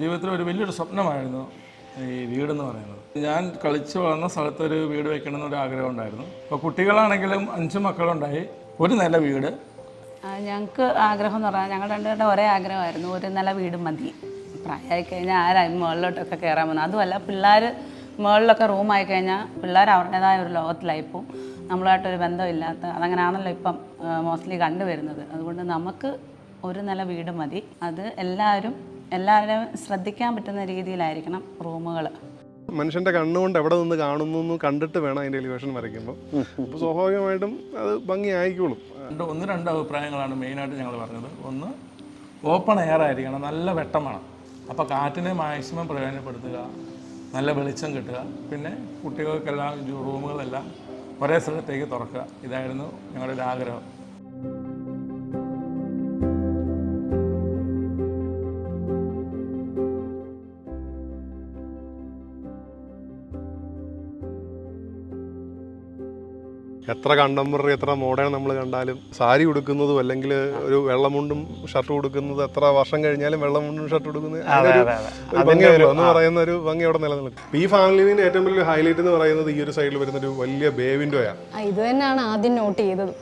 ജീവിതത്തിൽ ഒരു വലിയൊരു സ്വപ്നമായിരുന്നു ഈ വീടെന്ന് പറയുന്നത്. ഞാൻ കളിച്ച് വളർന്ന സ്ഥലത്ത് ഒരു വീട് വെക്കണമെന്നൊരു ആഗ്രഹം ഉണ്ടായിരുന്നു. അപ്പോൾ കുട്ടികളാണെങ്കിലും 5 മക്കളുണ്ടായി. ഒരു നില വീട്. ഞങ്ങൾക്ക് ആഗ്രഹം എന്ന് പറഞ്ഞാൽ ഞങ്ങൾ രണ്ടുപേരുടെ ഒരേ ആഗ്രഹമായിരുന്നു, ഒരു നില വീട് മതി. പ്രായമായി കഴിഞ്ഞാൽ ആരായി മുകളിലോട്ടൊക്കെ കയറാൻ പോകുന്നത്. അതുമല്ല, പിള്ളേർ മുകളിലൊക്കെ റൂമായി കഴിഞ്ഞാൽ പിള്ളേർ അവരുടേതായ ഒരു ലോകത്തിലായിപ്പോൾ നമ്മളായിട്ടൊരു ബന്ധമില്ലാത്ത അതങ്ങനെയാണല്ലോ ഇപ്പം മോസ്റ്റ്ലി കണ്ടുവരുന്നത്. അതുകൊണ്ട് നമുക്ക് ഒരു നില വീട് മതി. അത് എല്ലാവരും ശ്രദ്ധിക്കാൻ പറ്റുന്ന രീതിയിലായിരിക്കണം റൂമുകൾ. മനുഷ്യന്റെ കണ്ണുകൊണ്ട് എവിടെ നിന്ന് കാണുന്നു കണ്ടിട്ട് വേണം അതിന്റെ എലിവേഷൻ വരയ്ക്കുമ്പോൾ. അപ്പോൾ സ്വാഭാവികമായിട്ടും അത് ഭംഗി ആയിക്കോളും. രണ്ട് അഭിപ്രായങ്ങളാണ് മെയിനായിട്ട് ഞങ്ങൾ പറഞ്ഞത്. ഒന്ന്, ഓപ്പൺ എയർ ആയിരിക്കണം, നല്ല വെട്ടം വേണം. അപ്പോൾ കാറ്റിനെ മാക്സിമം പ്രയോജനപ്പെടുത്തുക, നല്ല വെളിച്ചം കിട്ടുക. പിന്നെ കുട്ടികൾക്കെല്ലാം റൂമുകളെല്ലാം ഒരേ സ്ഥലത്തേക്ക് തുറക്കുക. ഇതായിരുന്നു ഞങ്ങളുടെ ഒരു ആഗ്രഹം. എത്ര കണ്ടംപററി എത്ര മോഡേൺ നമ്മൾ കണ്ടാലും സാരി ഉടുക്കുന്നതും അല്ലെങ്കിൽ ഒരു വെള്ളമുണ്ടും ഷർട്ട് കൊടുക്കുന്നത് എത്ര വർഷം കഴിഞ്ഞാലും വെള്ളമുണ്ടും ഷർട്ട് കൊടുക്കുന്നത് എന്ന് പറയുന്ന ഒരു ഭംഗി അവിടെ നിലനിൽക്കും. ഈ ഫാമിലിന്റെ ഏറ്റവും വലിയ ഹൈലൈറ്റ് എന്ന് പറയുന്നത് ഈ ഒരു സൈഡിൽ വരുന്ന ഒരു വലിയ ബേ വിൻഡോയാണ്. ഇത് തന്നെയാണ് ആദ്യം നോട്ട് ചെയ്തത്.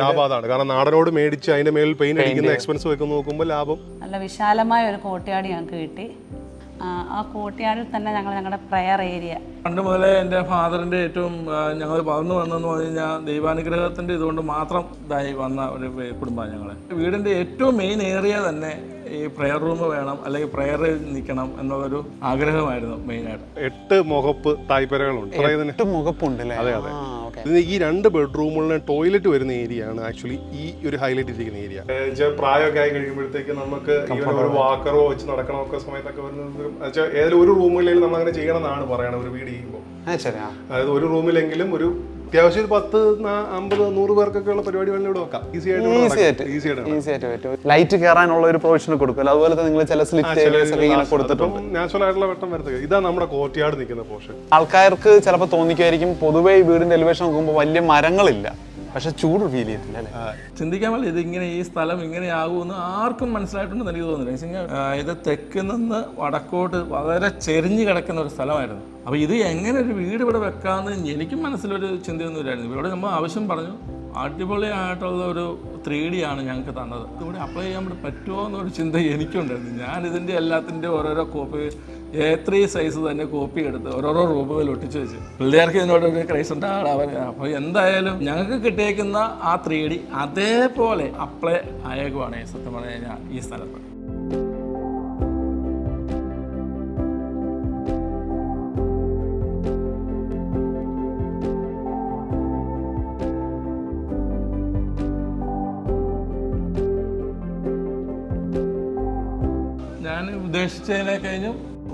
ലാഭം അതാണ്. കാരണം നാടനോട് മേടിച്ച് അതിന്റെ മേളിൽ പെയിന്റ് അടിക്കുന്ന എക്സ്പെൻസ് വെക്കുന്ന നോക്കുമ്പോൾ ലാഭം. നല്ല വിശാലമായ ഒരു കോർട്ട്യാർഡ് ഞങ്ങൾക്ക് കിട്ടി. ആ കോർട്ട്യാർഡിൽ തന്നെ ഞങ്ങളുടെ പ്രയർ ഏരിയ. പണ്ട് മുതലേ എൻ്റെ ഫാദറിൻ്റെ ഏറ്റവും ഞങ്ങൾ വളർന്നു വന്നതെന്ന് പറഞ്ഞു കഴിഞ്ഞാൽ ദൈവാനുഗ്രഹത്തിൻ്റെ ഇതുകൊണ്ട് മാത്രം ഇതായി വന്ന ഒരു കുടുംബമാണ് ഞങ്ങൾ. വീടിൻ്റെ ഏറ്റവും മെയിൻ ഏരിയ തന്നെ ഈ പ്രയർ റൂം വേണം, അല്ലെങ്കിൽ പ്രയർ നിൽക്കണം എന്നുള്ളൊരു ആഗ്രഹമായിരുന്നു മെയിനായിട്ട്. 8 മുഖപ്പ് തായ്പരകളുണ്ട്. 8 മുഖപ്പുണ്ട്. അതെ അതെ. ഈ 2 ബെഡ്റൂമുകളിലെ ടോയ്ലറ്റ് വരുന്ന ഏരിയ ആണ് ആക്ച്വലി ഈ ഒരു ഹൈലൈറ്റ് ഇരിക്കുന്ന ഏരിയ. പ്രായമൊക്കെ ആയി കഴിയുമ്പോഴത്തേക്ക് നമുക്ക് ഒരു വാക്കറോ വെച്ച് നടക്കണമൊക്കെ സമയത്തൊക്കെ വരുന്നത് ഏതെങ്കിലും ഒരു റൂമിലെങ്കിലും നമ്മൾ അങ്ങനെ ചെയ്യണം എന്നാണ് പറയണത് ഒരു വീട് ചെയ്യുമ്പോൾ. അതായത് ഒരു റൂമിലെങ്കിലും ഒരു അത്യാവശ്യം 10, 50, 100 പേർക്കൊക്കെ ഉള്ള പരിപാടി വേണമെങ്കിൽ ഇവിടെ വെക്കാം. ഈസി ആയിട്ട് ലൈറ്റ് കയറാനുള്ള ഒരു പ്രൊവിഷൻ കൊടുക്കും. അതുപോലെ നിങ്ങൾ ചില കൊടുത്തിട്ടും നാച്ചുറൽ ആയിട്ടുള്ള വെട്ടം വരുത്തുക. ഇതാ നമ്മുടെ കോർട്ട്യാർഡ് നിൽക്കുന്ന പോർഷൻ. ആൾക്കാർക്ക് ചിലപ്പോൾ തോന്നിക്കുമായിരിക്കും പൊതുവേ ഈ വീടിന്റെ എലിവേഷൻ നോക്കുമ്പോൾ വലിയ മരങ്ങളില്ല, പക്ഷെ ചൂട് ഫീൽ ചെയ്യത്തില്ല അല്ലേ? ചിന്തിക്കാൻ പറ്റില്ല ഇതിങ്ങനെ ഈ സ്ഥലം ഇങ്ങനെയാകുമെന്ന് ആർക്കും മനസ്സിലായിട്ടുണ്ടെന്ന് എനിക്ക് തോന്നുന്നില്ല. ഇത് തെക്ക് നിന്ന് വടക്കോട്ട് വളരെ ചെരിഞ്ഞ് കിടക്കുന്ന ഒരു സ്ഥലമായിരുന്നു. അപ്പോൾ ഇത് എങ്ങനെ ഒരു വീട് ഇവിടെ വെക്കാമെന്ന് എനിക്കും മനസ്സിലൊരു ചിന്തയൊന്നും ഇല്ലായിരുന്നു. ഇവിടെ നമ്മൾ ആവശ്യം പറഞ്ഞു, അടിപൊളിയായിട്ടുള്ള ഒരു 3D ആണ് ഞങ്ങൾക്ക് തന്നത്. ഇവിടെ അപ്ലൈ ചെയ്യാൻ വേണ്ടി പറ്റുമോ എന്നൊരു ചിന്ത എനിക്കുണ്ടായിരുന്നു. ഞാനിതിൻ്റെ എല്ലാത്തിൻ്റെ ഓരോരോ കോപ്പി A3 സൈസ് തന്നെ കോപ്പി എടുത്ത് ഓരോരോ റൂമുകളിൽ ഒട്ടിച്ച് വെച്ച് പിള്ളേർക്ക് ഇതിനോടൊരു ക്രൈസ് ഉണ്ടാകാൻ അവർ. അപ്പോൾ എന്തായാലും ഞങ്ങൾക്ക് കിട്ടിയേക്കുന്ന ആ 3D അതേപോലെ അപ്ലൈ ആയേക്കുവാണ് സത്യം പറഞ്ഞു കഴിഞ്ഞാൽ ഈ സ്ഥലത്ത്. ഞാൻ ഉദ്ദേശിച്ചതിനെ കഴിഞ്ഞു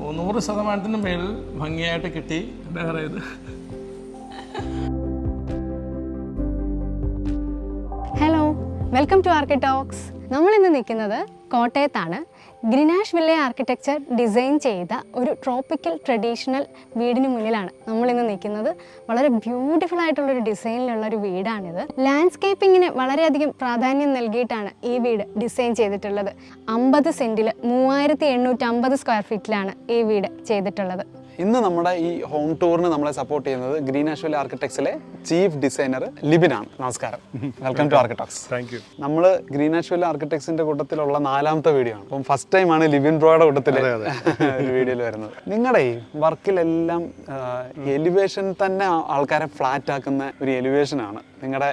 100% മേലിൽ ഭംഗിയായിട്ട് കിട്ടി. എന്താ പറയുന്നത്? Hello, welcome to Architalks. നമ്മളിന്ന് നിൽക്കുന്നത് കോട്ടയത്താണ്. ഗ്രീനാഷ് വില്ലേ ആർക്കിടെക്ചർ ഡിസൈൻ ചെയ്ത ഒരു ട്രോപ്പിക്കൽ ട്രഡീഷണൽ വീടിന് മുന്നിലാണ് നമ്മളിന്ന് നിൽക്കുന്നത്. വളരെ ബ്യൂട്ടിഫുൾ ആയിട്ടുള്ളൊരു ഡിസൈനിലുള്ള ഒരു വീടാണിത്. ലാൻഡ്സ്കേപ്പിങ്ങിന് വളരെയധികം പ്രാധാന്യം നൽകിയിട്ടാണ് ഈ വീട് ഡിസൈൻ ചെയ്തിട്ടുള്ളത്. 50 സെൻറ്റിൽ 3850 സ്ക്വയർ ഫീറ്റിലാണ് ഈ വീട് ചെയ്തിട്ടുള്ളത്. ഇന്ന് നമ്മുടെ ഈ ഹോം ടൂറിന് നമ്മളെ സപ്പോർട്ട് ചെയ്യുന്നത് ഗ്രീനാഷ് വില്ലേ ആർക്കിടെക്ട്സിലെ ചീഫ് ഡിസൈനർ ലിബിനാണ്. നമസ്കാരം, welcome to Architalks. Thank you. നമ്മൾ ഗ്രീനാഷ് വില്ലേ ആർക്കിടെക്ട്സിന്റെ കൂട്ടത്തിലുള്ള 4ാമത്തെ വീഡിയോ ആണ്. അപ്പം ഫസ്റ്റ് ടൈമാണ് ലിബിൻ ബ്രോയുടെ കൂട്ടത്തിൽ ഒരു വീഡിയോയിൽ വരുന്നത്. നിങ്ങളുടെ ഈ വർക്കിലെല്ലാം എലിവേഷൻ തന്നെ ആൾക്കാരെ ഫ്ലാറ്റ് ആക്കുന്ന ഒരു എലിവേഷനാണ് നിങ്ങളുടെ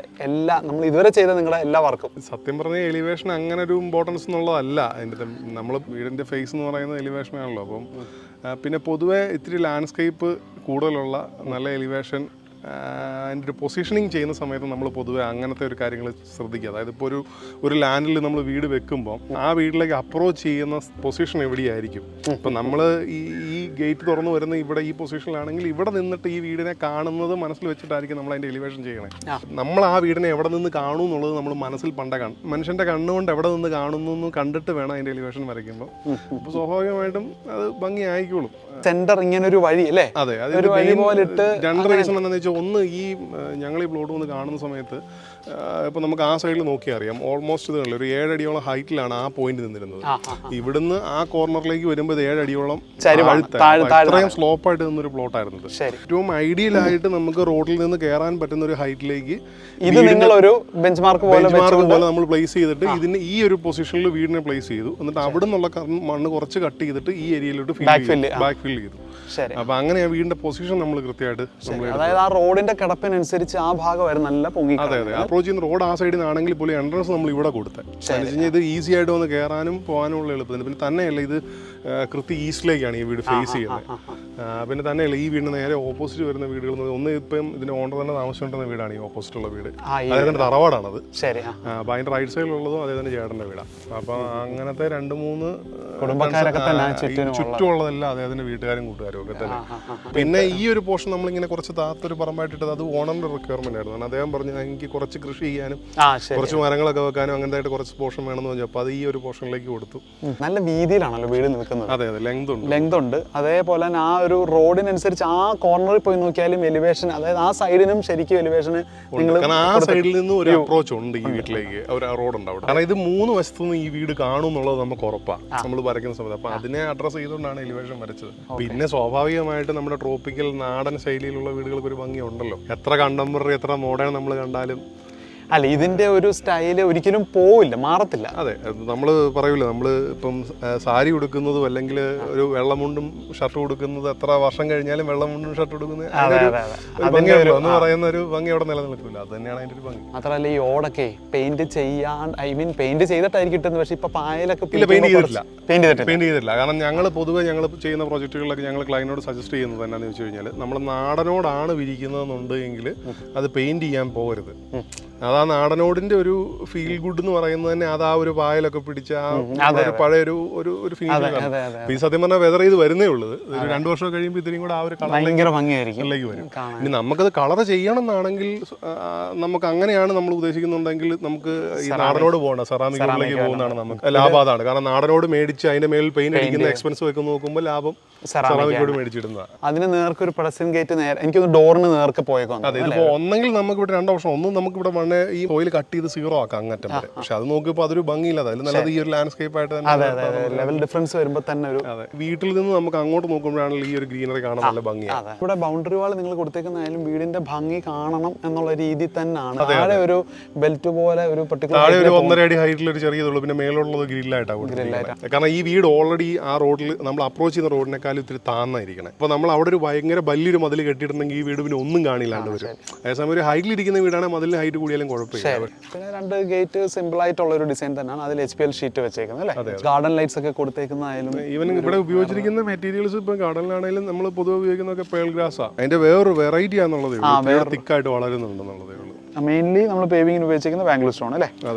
നമ്മൾ ഇതുവരെ ചെയ്ത നിങ്ങളുടെ എല്ലാ വർക്കും. സത്യം പറഞ്ഞാൽ എലിവേഷൻ അങ്ങനെ ഒരു ഇമ്പോർട്ടൻസ് എന്നുള്ളതല്ല. അതിൻ്റെ നമ്മൾ വീടിൻ്റെ ഫേസ് എന്ന് പറയുന്നത് എലിവേഷനാണല്ലോ. അപ്പം പിന്നെ പൊതുവെ ഇത്തിരി ലാൻഡ്സ്കേപ്പ് കൂടുതലുള്ള നല്ല എലിവേഷൻ അതിൻ്റെ ഒരു പൊസിഷനിങ് ചെയ്യുന്ന സമയത്ത് നമ്മൾ പൊതുവെ അങ്ങനത്തെ ഒരു കാര്യങ്ങൾ ശ്രദ്ധിക്കുക. അതായത് ഇപ്പോൾ ഒരു ലാൻഡിൽ നമ്മൾ വീട് വെക്കുമ്പോൾ ആ വീട്ടിലേക്ക് അപ്രോച്ച് ചെയ്യുന്ന പൊസിഷൻ എവിടെയായിരിക്കും. ഇപ്പം നമ്മൾ ഈ ഗേറ്റ് തുറന്ന് വരുന്ന ഇവിടെ ഈ പൊസിഷനിലാണെങ്കിൽ ഇവിടെ നിന്നിട്ട് ഈ വീടിനെ കാണുന്നത് മനസ്സിൽ വെച്ചിട്ടായിരിക്കും നമ്മൾ അതിൻ്റെ എലിവേഷൻ ചെയ്യണേ. നമ്മൾ ആ വീടിനെ എവിടെ നിന്ന് കാണും എന്നുള്ളത് നമ്മൾ മനസ്സിൽ പണ്ടേ കാണും. മനുഷ്യൻ്റെ കണ്ണുകൊണ്ട് എവിടെ നിന്ന് കാണുന്നു കണ്ടിട്ട് വേണം അതിൻ്റെ എലിവേഷൻ വരയ്ക്കുമ്പോൾ. അപ്പോൾ സ്വാഭാവികമായിട്ടും അത് ഭംഗി ആയിക്കോളും. സെന്റർ ഇങ്ങനെ ഒരു വഴി അല്ലേ? അതെ, അത് 2 റീസൺ എന്താണെന്ന് വെച്ചാൽ, വെച്ചാൽ ഒന്ന് ഈ ഞങ്ങൾ ഈ പ്ലോട്ട് വന്ന് കാണുന്ന സമയത്ത് ഇപ്പോൾ നമുക്ക് ആ സൈഡിൽ നോക്കിയാൽ അറിയാം ഓൾമോസ്റ്റ് ഇത് കണ്ടില്ല ഒരു 7 അടിയോളം ഹൈറ്റിലാണ് ആ പോയിന്റ് നിന്നിരുന്നത്. ഇവിടുന്ന് ആ കോർണറിലേക്ക് വരുമ്പോൾ ഇത് 7 അടിയോളം അത്രയും സ്ലോപ്പായിട്ട് നിന്നൊരു പ്ലോട്ടായിരുന്നു ഇത്. ഏറ്റവും ഐഡിയൽ ആയിട്ട് നമുക്ക് റോഡിൽ നിന്ന് കയറാൻ പറ്റുന്ന ഒരു ഹൈറ്റിലേക്ക് ഇത് നിങ്ങളൊരു ബെഞ്ച് മാർക്ക് പോലെ നമ്മൾ പ്ലേസ് ചെയ്തിട്ട് ഇതിന് ഈ ഒരു പൊസിഷനിൽ വീടിനെ പ്ലേസ് ചെയ്തു. എന്നിട്ട് അവിടെ നിന്നുള്ള മണ്ണ് കുറച്ച് കട്ട് ചെയ്തിട്ട് ഈ ഏരിയയിലോട്ട് ബാക്ക് ഫിൽ ചെയ്തു. അപ്പൊ അങ്ങനെയാ വീടിന്റെ പൊസിഷൻ നമ്മൾ കൃത്യമായിട്ട് അതായത് ആ റോഡിന്റെ കിടപ്പിനനുസരിച്ച് ആ ഭാഗമായിരുന്നു നല്ല പൊങ്ങി. അതെ അതെ, അപ്രോച്ച് ചെയ്യുന്ന റോഡ് ആ സൈഡിൽ നിന്നാണെങ്കിൽ പോലും എൻട്രൻസ് നമ്മൾ ഇവിടെ കൊടുത്തത് ഇത് ഈസി ആയിട്ട് വന്ന് കയറാനും പോകാനുള്ള എളുപ്പത്തിന്. പിന്നെ തന്നെയല്ല ഇത് കൃത്യ ഈസ്റ്റിലേക്കാണ് ഈ വീട് ഫേസ് ചെയ്യുന്നത്. പിന്നെ തന്നെയല്ല ഈ വീടിന് നേരെ ഓപ്പോസിറ്റ് വരുന്ന വീടുകൾ ഒന്ന് ഇപ്പം ഇതിന്റെ ഓണർ തന്നെ താമസിച്ചുകൊണ്ടിരുന്ന വീടാണ് ഈ ഓപ്പോസിറ്റ് ഉള്ള വീട്. അദ്ദേഹത്തിന്റെ തറവാടാണത്. അപ്പൊ അതിന്റെ റൈറ്റ് സൈഡിലുള്ളതും അദ്ദേഹത്തിന്റെ ചേട്ടന്റെ വീടാണ്. അപ്പൊ അങ്ങനത്തെ 2-3 കുടുംബക്കാരൊക്കെ തന്നെ ചുറ്റുമുള്ളതെല്ലാം അദ്ദേഹത്തിന്റെ വീട്ടുകാരും കൂട്ടുകാരും ഒക്കെ തന്നെ. പിന്നെ ഈ ഒരു പോർഷൻ നമ്മളിങ്ങനെ കുറച്ച് താത്തൊരു പറമ്പായിട്ടിട്ടത് അത് ഓണറിന്റെ റിക്വയർമെന്റ് ആയിരുന്നു. അദ്ദേഹം പറഞ്ഞു എനിക്ക് കുറച്ച് കൃഷി ചെയ്യാനും കുറച്ച് മരങ്ങളൊക്കെ വെക്കാനും അങ്ങനത്തെ കുറച്ച് പോർഷൻ വേണമെന്ന് പറഞ്ഞു. അപ്പൊ അത് ഈ ഒരു പോർഷനിലേക്ക് കൊടുത്തു. നല്ല വീതിയിലാണല്ലോ വീട് നിൽക്കുന്നത്. അതെ അതെ, ലെങ്ത് ഉണ്ട്. അതേപോലെ തന്നെ ആ ഒരു റോഡിനനുസരിച്ച് ആ കോർണറിൽ പോയി നോക്കിയാലും എലിവേഷൻ, അതായത് ആ സൈഡിനും ശരിക്കും എലിവേഷന് ആ സൈഡിൽ നിന്ന് ഒരു അപ്രോച്ച് ഉണ്ട് ഈ വീട്ടിലേക്ക്, ഒരു റോഡ് ഉണ്ട് അവിടെ. കാരണം ഇത് 3 വശത്തുനിന്ന് ഈ വീട് കാണും എന്നുള്ളത് നമുക്ക് ഉറപ്പാണ് നമ്മൾ വരയ്ക്കുന്ന സമയത്ത്. അപ്പൊ അതിനെ അഡ്രസ് ചെയ്തുകൊണ്ടാണ് എലിവേഷൻ വരച്ചത്. പിന്നെ സ്വാഭാവികമായിട്ട് നമ്മുടെ ട്രോപ്പിക്കൽ നാടൻ ശൈലിയിലുള്ള വീടുകൾക്ക് ഒരു ഭംഗി ഉണ്ടല്ലോ. എത്ര കണ്ടംപററി എത്ര മോഡേൺ നമ്മൾ കണ്ടാലും അല്ല ഇതിന്റെ ഒരു സ്റ്റൈല് ഒരിക്കലും പോവില്ല, മാറത്തില്ല. അതെ, നമ്മൾ പറയൂല നമ്മൾ ഇപ്പം സാരി ഉടുക്കുന്നതും അല്ലെങ്കിൽ ഒരു വെള്ളമുണ്ടും ഷർട്ട് ഉടുക്കുന്നത് എത്ര വർഷം കഴിഞ്ഞാലും വെള്ളമുണ്ടും ഷർട്ട് ഉടുക്കുന്നത് എന്ന് പറയുന്ന ഒരു ഭംഗി അവിടെ നിലനിൽക്കില്ല. അത് തന്നെയാണ് അതിന്റെ ഒരു ഭംഗി. മാത്രമല്ല ഈ ഓടൊക്കെ പെയിന്റ് ചെയ്യാൻ പെയിന്റ് ചെയ്തിട്ടായിരിക്കും കിട്ടുന്നത്. പക്ഷെ ഇപ്പൊ പായലൊക്കെ പെയിന്റ് ചെയ്തിട്ടില്ല. കാരണം ഞങ്ങൾ പൊതുവെ ഞങ്ങൾ ചെയ്യുന്ന പ്രോജക്റ്റുകളിലൊക്കെ ഞങ്ങൾ ക്ലയന്റിനോട് സജസ്റ്റ് ചെയ്യുന്നത് എന്നാന്ന് വെച്ച് കഴിഞ്ഞാൽ നമ്മൾ നാടനോടാണ് വിരിക്കുന്നതെന്നുണ്ടെങ്കിൽ അത് പെയിന്റ് ചെയ്യാൻ പോകരുത്. അതാ നാടനോടിന്റെ ഒരു ഫീൽ ഗുഡ് എന്ന് പറയുന്നത് തന്നെ അത് ആ ഒരു പായലൊക്കെ പിടിച്ച പഴയ ഒരു ഫീൽ. ഈ സത്യം പറഞ്ഞാൽ വെതർ ചെയ്ത് വരുന്നേ ഉള്ളത് 2 വർഷം കഴിയുമ്പോൾ ഇതിനും കൂടെ ആ ഒരു കളറിലേക്ക് വരും. ഇനി നമുക്കത് കളർ ചെയ്യണം എന്നാണെങ്കിൽ നമുക്ക് അങ്ങനെയാണ് നമ്മൾ ഉദ്ദേശിക്കുന്നുണ്ടെങ്കിൽ നമുക്ക് ഈ നാടനോട് പോകണം, സെറാമിക്കിലേക്ക് പോകുന്നതാണ് നമുക്ക് ലാഭം. അതാണ് കാരണം നാടനോട് മേടിച്ച് അതിന്റെ മേൽ പെയിന്റ് അടിക്കുന്ന എക്സ്പെൻസ് ഒക്കെ നോക്കുമ്പോൾ ലാഭം സെറാമിക്കോട് മേടിച്ചിടുന്നതാണ്. അതിന് നേർക്കൊരു പ്രസൻ ഗേറ്റ് എനിക്കൊന്ന് ഡോറിന് നേർക്ക് പോയേക്കോ. അതെ, ഇതിപ്പോ ഒന്നെങ്കിൽ നമുക്ക് ഇവിടെ 2 ഓപ്ഷൻ. ഒന്ന് നമുക്ക് ഇവിടെ മണ്ണ് ഈ ഓയിൽ കട്ട് ചെയ്ത് 0 ആക്കാം അങ്ങറ്റം വരെ. പക്ഷെ അത് നോക്കിയപ്പോൾ അതൊരു ഭംഗിയില്ല. അതിൽ നല്ലത് ഈ ഒരു ലാൻഡ്സ്കേപ്പ് ആയിട്ട് ലെവൽ ഡിഫറൻസ് വരുമ്പോൾ തന്നെ ഒരു വീട്ടിൽ നിന്ന് നമുക്ക് അങ്ങോട്ട് നോക്കുമ്പോഴാണെങ്കിൽ ഈ ഒരു ഗ്രീനറി കാണാൻ നല്ല ഭംഗിയാണ്. ഇവിടെ ബൗണ്ടറി വാൾ നിങ്ങൾ കൊടുത്തേക്കുന്നതായാലും വീടിന്റെ ഭംഗി കാണണം എന്നുള്ള രീതി തന്നെയാണ്. താഴെ ഒരു ബെൽറ്റ് പോലെ ഒരു താഴെ ഒരു 1.5 അടി ഹൈറ്റിൽ ഒരു ചെറിയതുള്ളൂ. പിന്നെ മേലുള്ളത് ഗ്രില്ലായിട്ടാണ്. കാരണം ഈ വീട് ഓൾറെഡി ആ റോഡിൽ നമ്മൾ അപ്രോച്ച് ചെയ്യുന്ന റോഡിനേക്കാളും ഇത്തിരി താന്നായിരിക്കണം. അപ്പോൾ നമ്മൾ അവിടെ ഒരു ഭയങ്കര വലിയൊരു മതിൽ കെട്ടിയിട്ടുണ്ടെങ്കിൽ ഈ വീട് പിന്നെ ഒന്നും കാണില്ലാണ്ട് വരും. അതേസമയം ഒരു ഹൈറ്റിൽ ഇരിക്കുന്ന വീടാണെങ്കിൽ മതിലിന് ഹൈറ്റ് കൂടിയാലും കുഴപ്പമില്ല. പിന്നെ 2 ഗേറ്റ് സിമ്പിൾ ആയിട്ടുള്ള ഒരു ഡിസൈൻ തന്നെയാണ്. അതിൽ HPL ഷീറ്റ് വെച്ചേക്കുന്നത് അല്ലേ. ഗാർഡൻ ലൈറ്റ്സ് ഒക്കെ കൊടുത്തേക്കുന്നതായാലും ഈവൻ ഇവിടെ ഉപയോഗിച്ചിരിക്കുന്ന മെറ്റീരിയൽസ് ഇപ്പം ഗാർഡനിലാണെങ്കിലും നമ്മൾ പൊതുവെ ഉപയോഗിക്കുന്നതൊക്കെ പേൾ ഗ്രാസാ. അതിന്റെ വേറൊരു വെറൈറ്റി ആണെന്നുള്ളതേ ഉള്ളൂ, തിക്കായിട്ട് വളരുന്നുണ്ടെന്നുള്ളതേ ഉള്ളൂ. മെയിൻലി നമ്മൾ പേവിങ്ങിന് ഉപയോഗിച്ചിരിക്കുന്ന ബാംഗ്ലൂർ സ്റ്റോൺ അല്ലേ.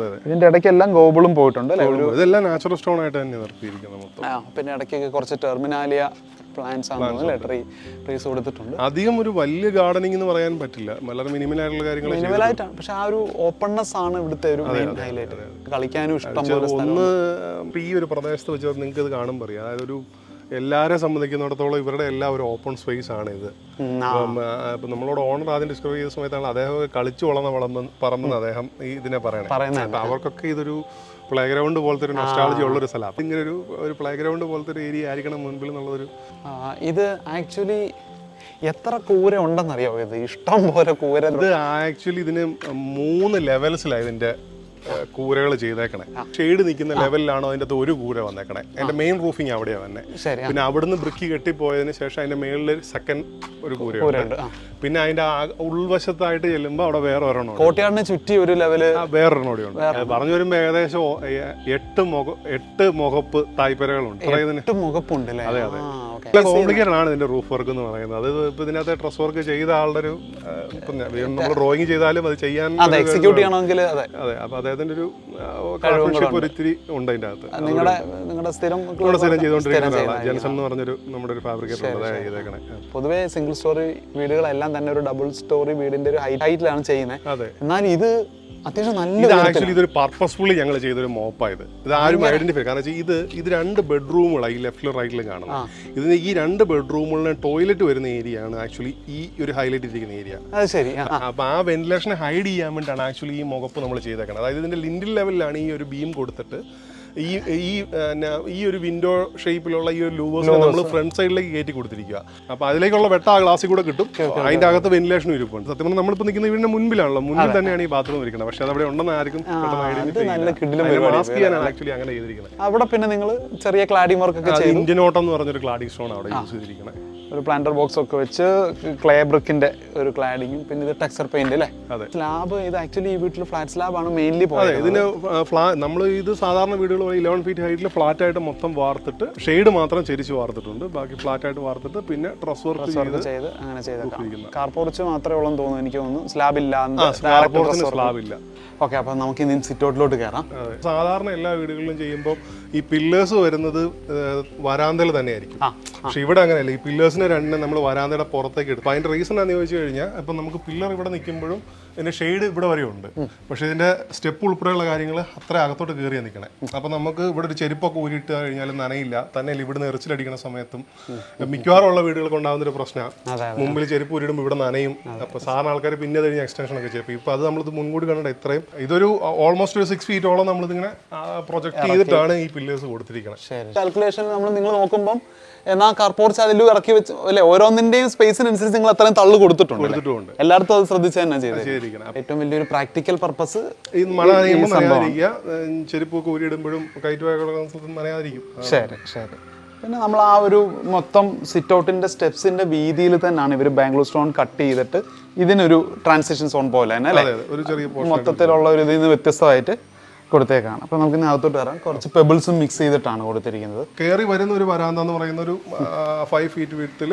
ഇതിന്റെ ഇടയ്ക്ക് എല്ലാം ഗോബിളും പോയിട്ടുണ്ട് അല്ലേ. ഇതെല്ലാം നാച്ചുറൽ സ്റ്റോൺ ആയിട്ട് തന്നെ നിർത്തിയിരിക്കുന്നത് മൊത്തം. പിന്നെ ഇടയ്ക്കൊക്കെ കുറച്ച് ടെർമിനാലിയ പ്ലാന്റ്സ് ആണ് ട്രീസ് കൊടുത്തിട്ടുണ്ട്. അധികം ഒരു വലിയ ഗാർഡനിങ് എന്ന് പറയാൻ പറ്റില്ല, വളരെ മിനിമൽ ആയിട്ടുള്ള കാര്യങ്ങൾ മിനിമലായിട്ടാണ്. പക്ഷെ ആ ഒരു ഓപ്പൺനെസ് ആണ് ഇവിടുത്തെ ഒരു മെയിൻ ഹൈലൈറ്റ്. കളിക്കാനും ഇഷ്ടം പോലെ ഒന്ന് ഈ ഒരു പ്രദേശത്ത് വെച്ചാൽ നിങ്ങൾക്ക് ഇത് കാണുമ്പോൾ അറിയാം. അതായത് ഒരു എല്ലാവരെയും സംബന്ധിക്കുന്നിടത്തോളം ഇവരുടെ എല്ലാം ഒരു ഓപ്പൺ സ്പേസ് ആണ് ഇത്. ഇപ്പം നമ്മളോട് ഓണർ ആദ്യം ഡിസ്കവർ ചെയ്ത സമയത്താണ് അദ്ദേഹം കളിച്ചു വളർന്ന പറമ്പെന്ന് അദ്ദേഹം ഇതിനെ പറയുന്നത്. അവർക്കൊക്കെ ഇതൊരു പ്ലേ ഗ്രൗണ്ട് പോലത്തെ ഒരു നൊസ്റ്റാളജി ഉള്ളൊരു സ്ഥലം. ഇങ്ങനെ ഒരു പ്ലേ ഗ്രൗണ്ട് പോലത്തെ ഒരു ഏരിയ ആയിരിക്കണം മുൻപിൽ എന്നുള്ളൊരു. ഇത് ആക്ച്വലി എത്ര കൂര ഉണ്ടെന്നറിയാമോ? ഇത് ഇഷ്ടം പോലെ കൂര. ഇത് ആക്ച്വലി ഇതിന് 3 ലെവൽസിലാണ് ഇതിന്റെ കൂരകൾ ചെയ്തേക്കണേ. ഷെയ്ഡ് നിൽക്കുന്ന ലെവലിലാണോ അതിൻ്റെ അകത്ത് ഒരു കൂര വന്നേക്കണേ. അതിന്റെ മെയിൻ റൂഫിങ് അവിടെയാണ് തന്നെ. പിന്നെ അവിടുന്ന് ബ്രിക്ക് കെട്ടിപ്പോയതിന് ശേഷം അതിന്റെ മേളിൽ സെക്കൻഡ് ഒരു കൂരയുണ്ട്. പിന്നെ അതിന്റെ ഉൾവശത്തായിട്ട് ചെല്ലുമ്പോൾ അവിടെ വേറെ ഒരെണ്ണം, കോട്ടയാടിനെ ചുറ്റി ഒരു ലെവല് വേറൊരെണ്ണം കൂടി ഉണ്ട്. പറഞ്ഞു വരുമ്പോൾ ഏകദേശം 8 മുഖപ്പ് തായ്പരകളുണ്ട്. 8 മുഖപ്പുണ്ട്. അതെ അതെ, കോംപ്ലിക്കേറ്റഡ് ആണ് ഇതിന്റെ റൂഫ് വർക്ക് എന്ന് പറയുന്നത്. അത് ഇപ്പൊ ഇതിനകത്ത് ഡ്രസ് വർക്ക് ചെയ്ത ആളുടെ ഒരു നമ്മൾ ഡ്രോയിങ് ചെയ്താലും അത് ചെയ്യാൻ എക്സിക്യൂട്ട് ചെയ്യണമെങ്കിൽ അതെ. അപ്പൊ അദ്ദേഹത്തിന്റെ ഒരു ക്രാഫ്റ്റ്മാൻഷിപ്പ് ഒരു ഇത്തിരി ഉണ്ട് അതിന്റെ അകത്ത്. നിങ്ങളുടെ സ്ഥിരം ചെയ്തുകൊണ്ടിരിക്കുന്ന ജെൻസൺ എന്ന് പറഞ്ഞൊരു നമ്മുടെ ഒരു ഫാബ്രിക്കേറ്റർ ഉണ്ട് ചെയ്തേക്കണേ. പൊതുവേ സിംഗിൾ സ്റ്റോറി വീടുകളെല്ലാം തന്നെ ഒരു ഡബിൾ സ്റ്റോറി വീടിന്റെ ഒരു ഹൈറ്റിലാണ് ചെയ്യുന്നത്. എന്നാൽ ഇത് അത്യാവശ്യം നല്ല ഇത് ആക്ച്വലി ഇതൊരു പർപ്പസ്ഫുള്ളി ഞങ്ങൾ ചെയ്തൊരു മോപ്പായത്. ഇത് ആരും ഐഡന്റിഫൈ, കാരണം വെച്ചാൽ ഇത് 2 ബെഡ്റൂമുകളാണ് ഈ ലെഫ്റ്റിലും റൈറ്റിലും കാണുന്നത്. ഇതിന് ഈ 2 ബെഡ്റൂമുകളിലെ ടോയ്ലറ്റ് വരുന്ന ഏരിയ ആണ് ആക്ച്വലി ഈ ഒരു ഹൈലൈറ്റ് ഇരിക്കുന്ന ഏരിയ. അത് ശരി. അപ്പൊ ആ വെന്റിലേഷനെ ഹൈഡ് ചെയ്യാൻ വേണ്ടിയാണ് ആക്ച്വലി ഈ മുഖപ്പ് നമ്മൾ ചെയ്തേക്കുന്നത്. അതായത് ഇതിന്റെ ലിൻഡിൽ ലെവലിലാണ് ഈ ഒരു ബീം കൊടുത്തിട്ട് ഈ ഒരു വിൻഡോ ഷേപ്പിലുള്ള ഈ ഒരു ലൂവേഴ്സ് നമ്മൾ ഫ്രണ്ട് സൈഡിലേക്ക് കയറ്റി കൊടുത്തിരിക്കുക. അപ്പൊ അതിലേക്കുള്ള വെട്ട ആ ഗ്ലാസ്സിൽ കൂടെ കിട്ടും. അതിന്റെ അകത്ത് വെന്റിലേഷൻ ഇരിപ്പുണ്ട്. സത്യം പറഞ്ഞാൽ നമ്മളിപ്പോൾ നിൽക്കുന്ന വീടിന്റെ മുൻപിലാണല്ലോ, മുന്നിൽ തന്നെയാണ് ഈ ബാത്റൂം ഇരിക്കുന്നത്. പക്ഷെ അതവിടെ ഉണ്ടെന്ന് ആർക്കും മാസ്ക് ചെയ്യാനാണ് ആക്ച്വലി അങ്ങനെ ചെയ്തിരിക്കുന്നത്. അവിടെ പിന്നെ നിങ്ങൾ ചെറിയ ക്ലാഡിംഗ് വർക്ക് ഒക്കെ ചെയ്തു. ഇന്ത്യൻ ഓട്ടം എന്ന് പറഞ്ഞൊരു ക്ലാഡിംഗ് സ്റ്റോൺ അവിടെ യൂസ് ചെയ്തിരിക്കുന്നത്. ഒരു പ്ലാന്റർ ബോക്സ് ഒക്കെ വെച്ച് ക്ലേ ബ്രിക്കിന്റെ ഒരു ക്ലാഡിങ്ങും പിന്നെ ഇത് ടെക്സ്ചർ പെയിന്റ് അല്ലേ. സ്ലാബ് ഇത് ആക്ച്വലി ഈ വീട്ടിൽ ഫ്ലാറ്റ് സ്ലാബ് ആണ് മെയിൻലി പോയത്. ഇതിന് നമ്മൾ ഇത് സാധാരണ വീടുകൾ 11 ഫീറ്റ് ഹൈറ്റിൽ ഫ്ലാറ്റ് ആയിട്ട് മൊത്തം വാർത്തിട്ട് ഷെയ്ഡ് മാത്രം ചെരിച്ച് വാർത്തിട്ടുണ്ട്. ബാക്കി ഫ്ലാറ്റ് ആയിട്ട് വാർത്തിട്ട് പിന്നെ ട്രസ് വർക്ക് ചെയ്ത് അങ്ങനെ ചെയ്തേക്കാം. കാർപോർച്ച് മാത്രമേ ഉള്ളൂ തോന്നുന്നു, എനിക്ക് തോന്നുന്നു സ്ലാബ് ഇല്ല. സ്ലാബ് ഇല്ല. ഓക്കെ, അപ്പൊ നമുക്ക് ഇനി സിറ്റ് ഔട്ടിലോട്ട് കയറാം. സാധാരണ എല്ലാ വീടുകളിലും ചെയ്യുമ്പോൾ ഈ പില്ലേഴ്സ് വരുന്നത് വരാന്തയിൽ തന്നെയായിരിക്കും. പക്ഷെ ഇവിടെ അങ്ങനെയല്ല. ഈ പില്ലേഴ്സിനെ രണ്ടിനെ നമ്മൾ വരാന്തയുടെ പുറത്തേക്ക് എടുക്കും. അതിന്റെ റീസൺ എന്താണെന്ന് ചോദിച്ചു കഴിഞ്ഞാൽ, ഇപ്പം നമുക്ക് പില്ലർ ഇവിടെ നിൽക്കുമ്പോഴും ഇതിന്റെ ഷെയ്ഡ് ഇവിടെ വരെ ഉണ്ട്. പക്ഷെ ഇതിന്റെ സ്റ്റെപ്പ് ഉൾപ്പെടെയുള്ള കാര്യങ്ങൾ അത്ര അകത്തോട്ട് കയറിയാ നിൽക്കണേ. അപ്പൊ നമുക്ക് ഇവിടെ ഒരു ചെരുപ്പൊക്കെ ഊരിയിട്ട് കഴിഞ്ഞാൽ നനയില്ല. തന്നെ ഇവിടുന്ന് എറിച്ചിലടിക്കുന്ന സമയത്തും മിക്കവാറും ഉള്ള വീടുകൾക്ക് ഉണ്ടാകുന്ന ഒരു പ്രശ്നമാണ്. മുമ്പിൽ ചെരുപ്പ് ഊരിടുമ്പോൾ ഇവിടെ നനയും. അപ്പൊ സാധാരണ ആൾക്കാർ പിന്നെ കഴിഞ്ഞ എക്സ്റ്റൻഷൻ ഒക്കെ ചെയ്യും. ഇപ്പൊ അത് നമ്മളിത് മുൻകൂടി കണ്ടിട്ട് ഇത്രയും ഇതൊരു ഓൾമോസ്റ്റ് ഒരു 6 ഫീറ്റോളം നമ്മളിതിങ്ങനെ പ്രൊജക്ട് ചെയ്തിട്ടാണ് ഈ പില്ലേഴ്സ് കൊടുത്തിരിക്കുന്നത്. കാൽക്കുലേഷൻ നമ്മൾ നിങ്ങൾ നോക്കുമ്പോൾ എന്നാൽ കാർപോർച്ച് അതിലും ഇറക്കി വെച്ച് അല്ലെ, ഓരോന്നിന്റെയും സ്പേസിനനുസരിച്ച് നിങ്ങൾ അത്രയും തള്ളു കൊടുത്തിട്ടുണ്ട്. എല്ലായിടത്തും അത് ശ്രദ്ധിച്ച് തന്നെ ചെയ്തിരിക്കണം. ഏറ്റവും വലിയൊരു പ്രാക്ടിക്കൽ പർപ്പസ് ഈ മഴ നനയാതിരിക്കുക, ചെരുപ്പൊക്കെ ഊരിയിടുമ്പോഴും കയറ്റുവായ നനയാതിരിക്കും. ശരി ശരി. പിന്നെ നമ്മൾ ആ ഒരു മൊത്തം സിറ്റ് ഔട്ടിന്റെ സ്റ്റെപ്സിന്റെ വീതിയിൽ തന്നെയാണ് ഇവർ ബാംഗ്ലൂർ സ്റ്റോൺ കട്ട് ചെയ്തിട്ട് ഇതിനൊരു ട്രാൻസിഷൻ സോൺ പോലെ തന്നെ അല്ലേ, മൊത്തത്തിലുള്ള ഒരു ഇതിൽ നിന്ന് വ്യത്യസ്തമായിട്ട് കൊടുത്തേക്കാണ്. അപ്പോൾ നമുക്ക് അകത്തോട്ട് വരാം. കുറച്ച് പെബിൾസും മിക്സ് ചെയ്തിട്ടാണ് കൊടുത്തിരിക്കുന്നത്. കയറി വരുന്ന ഒരു വരാന്ത എന്ന് പറയുന്ന ഒരു 5 ഫീറ്റ് വിഡ്ത്തിൽ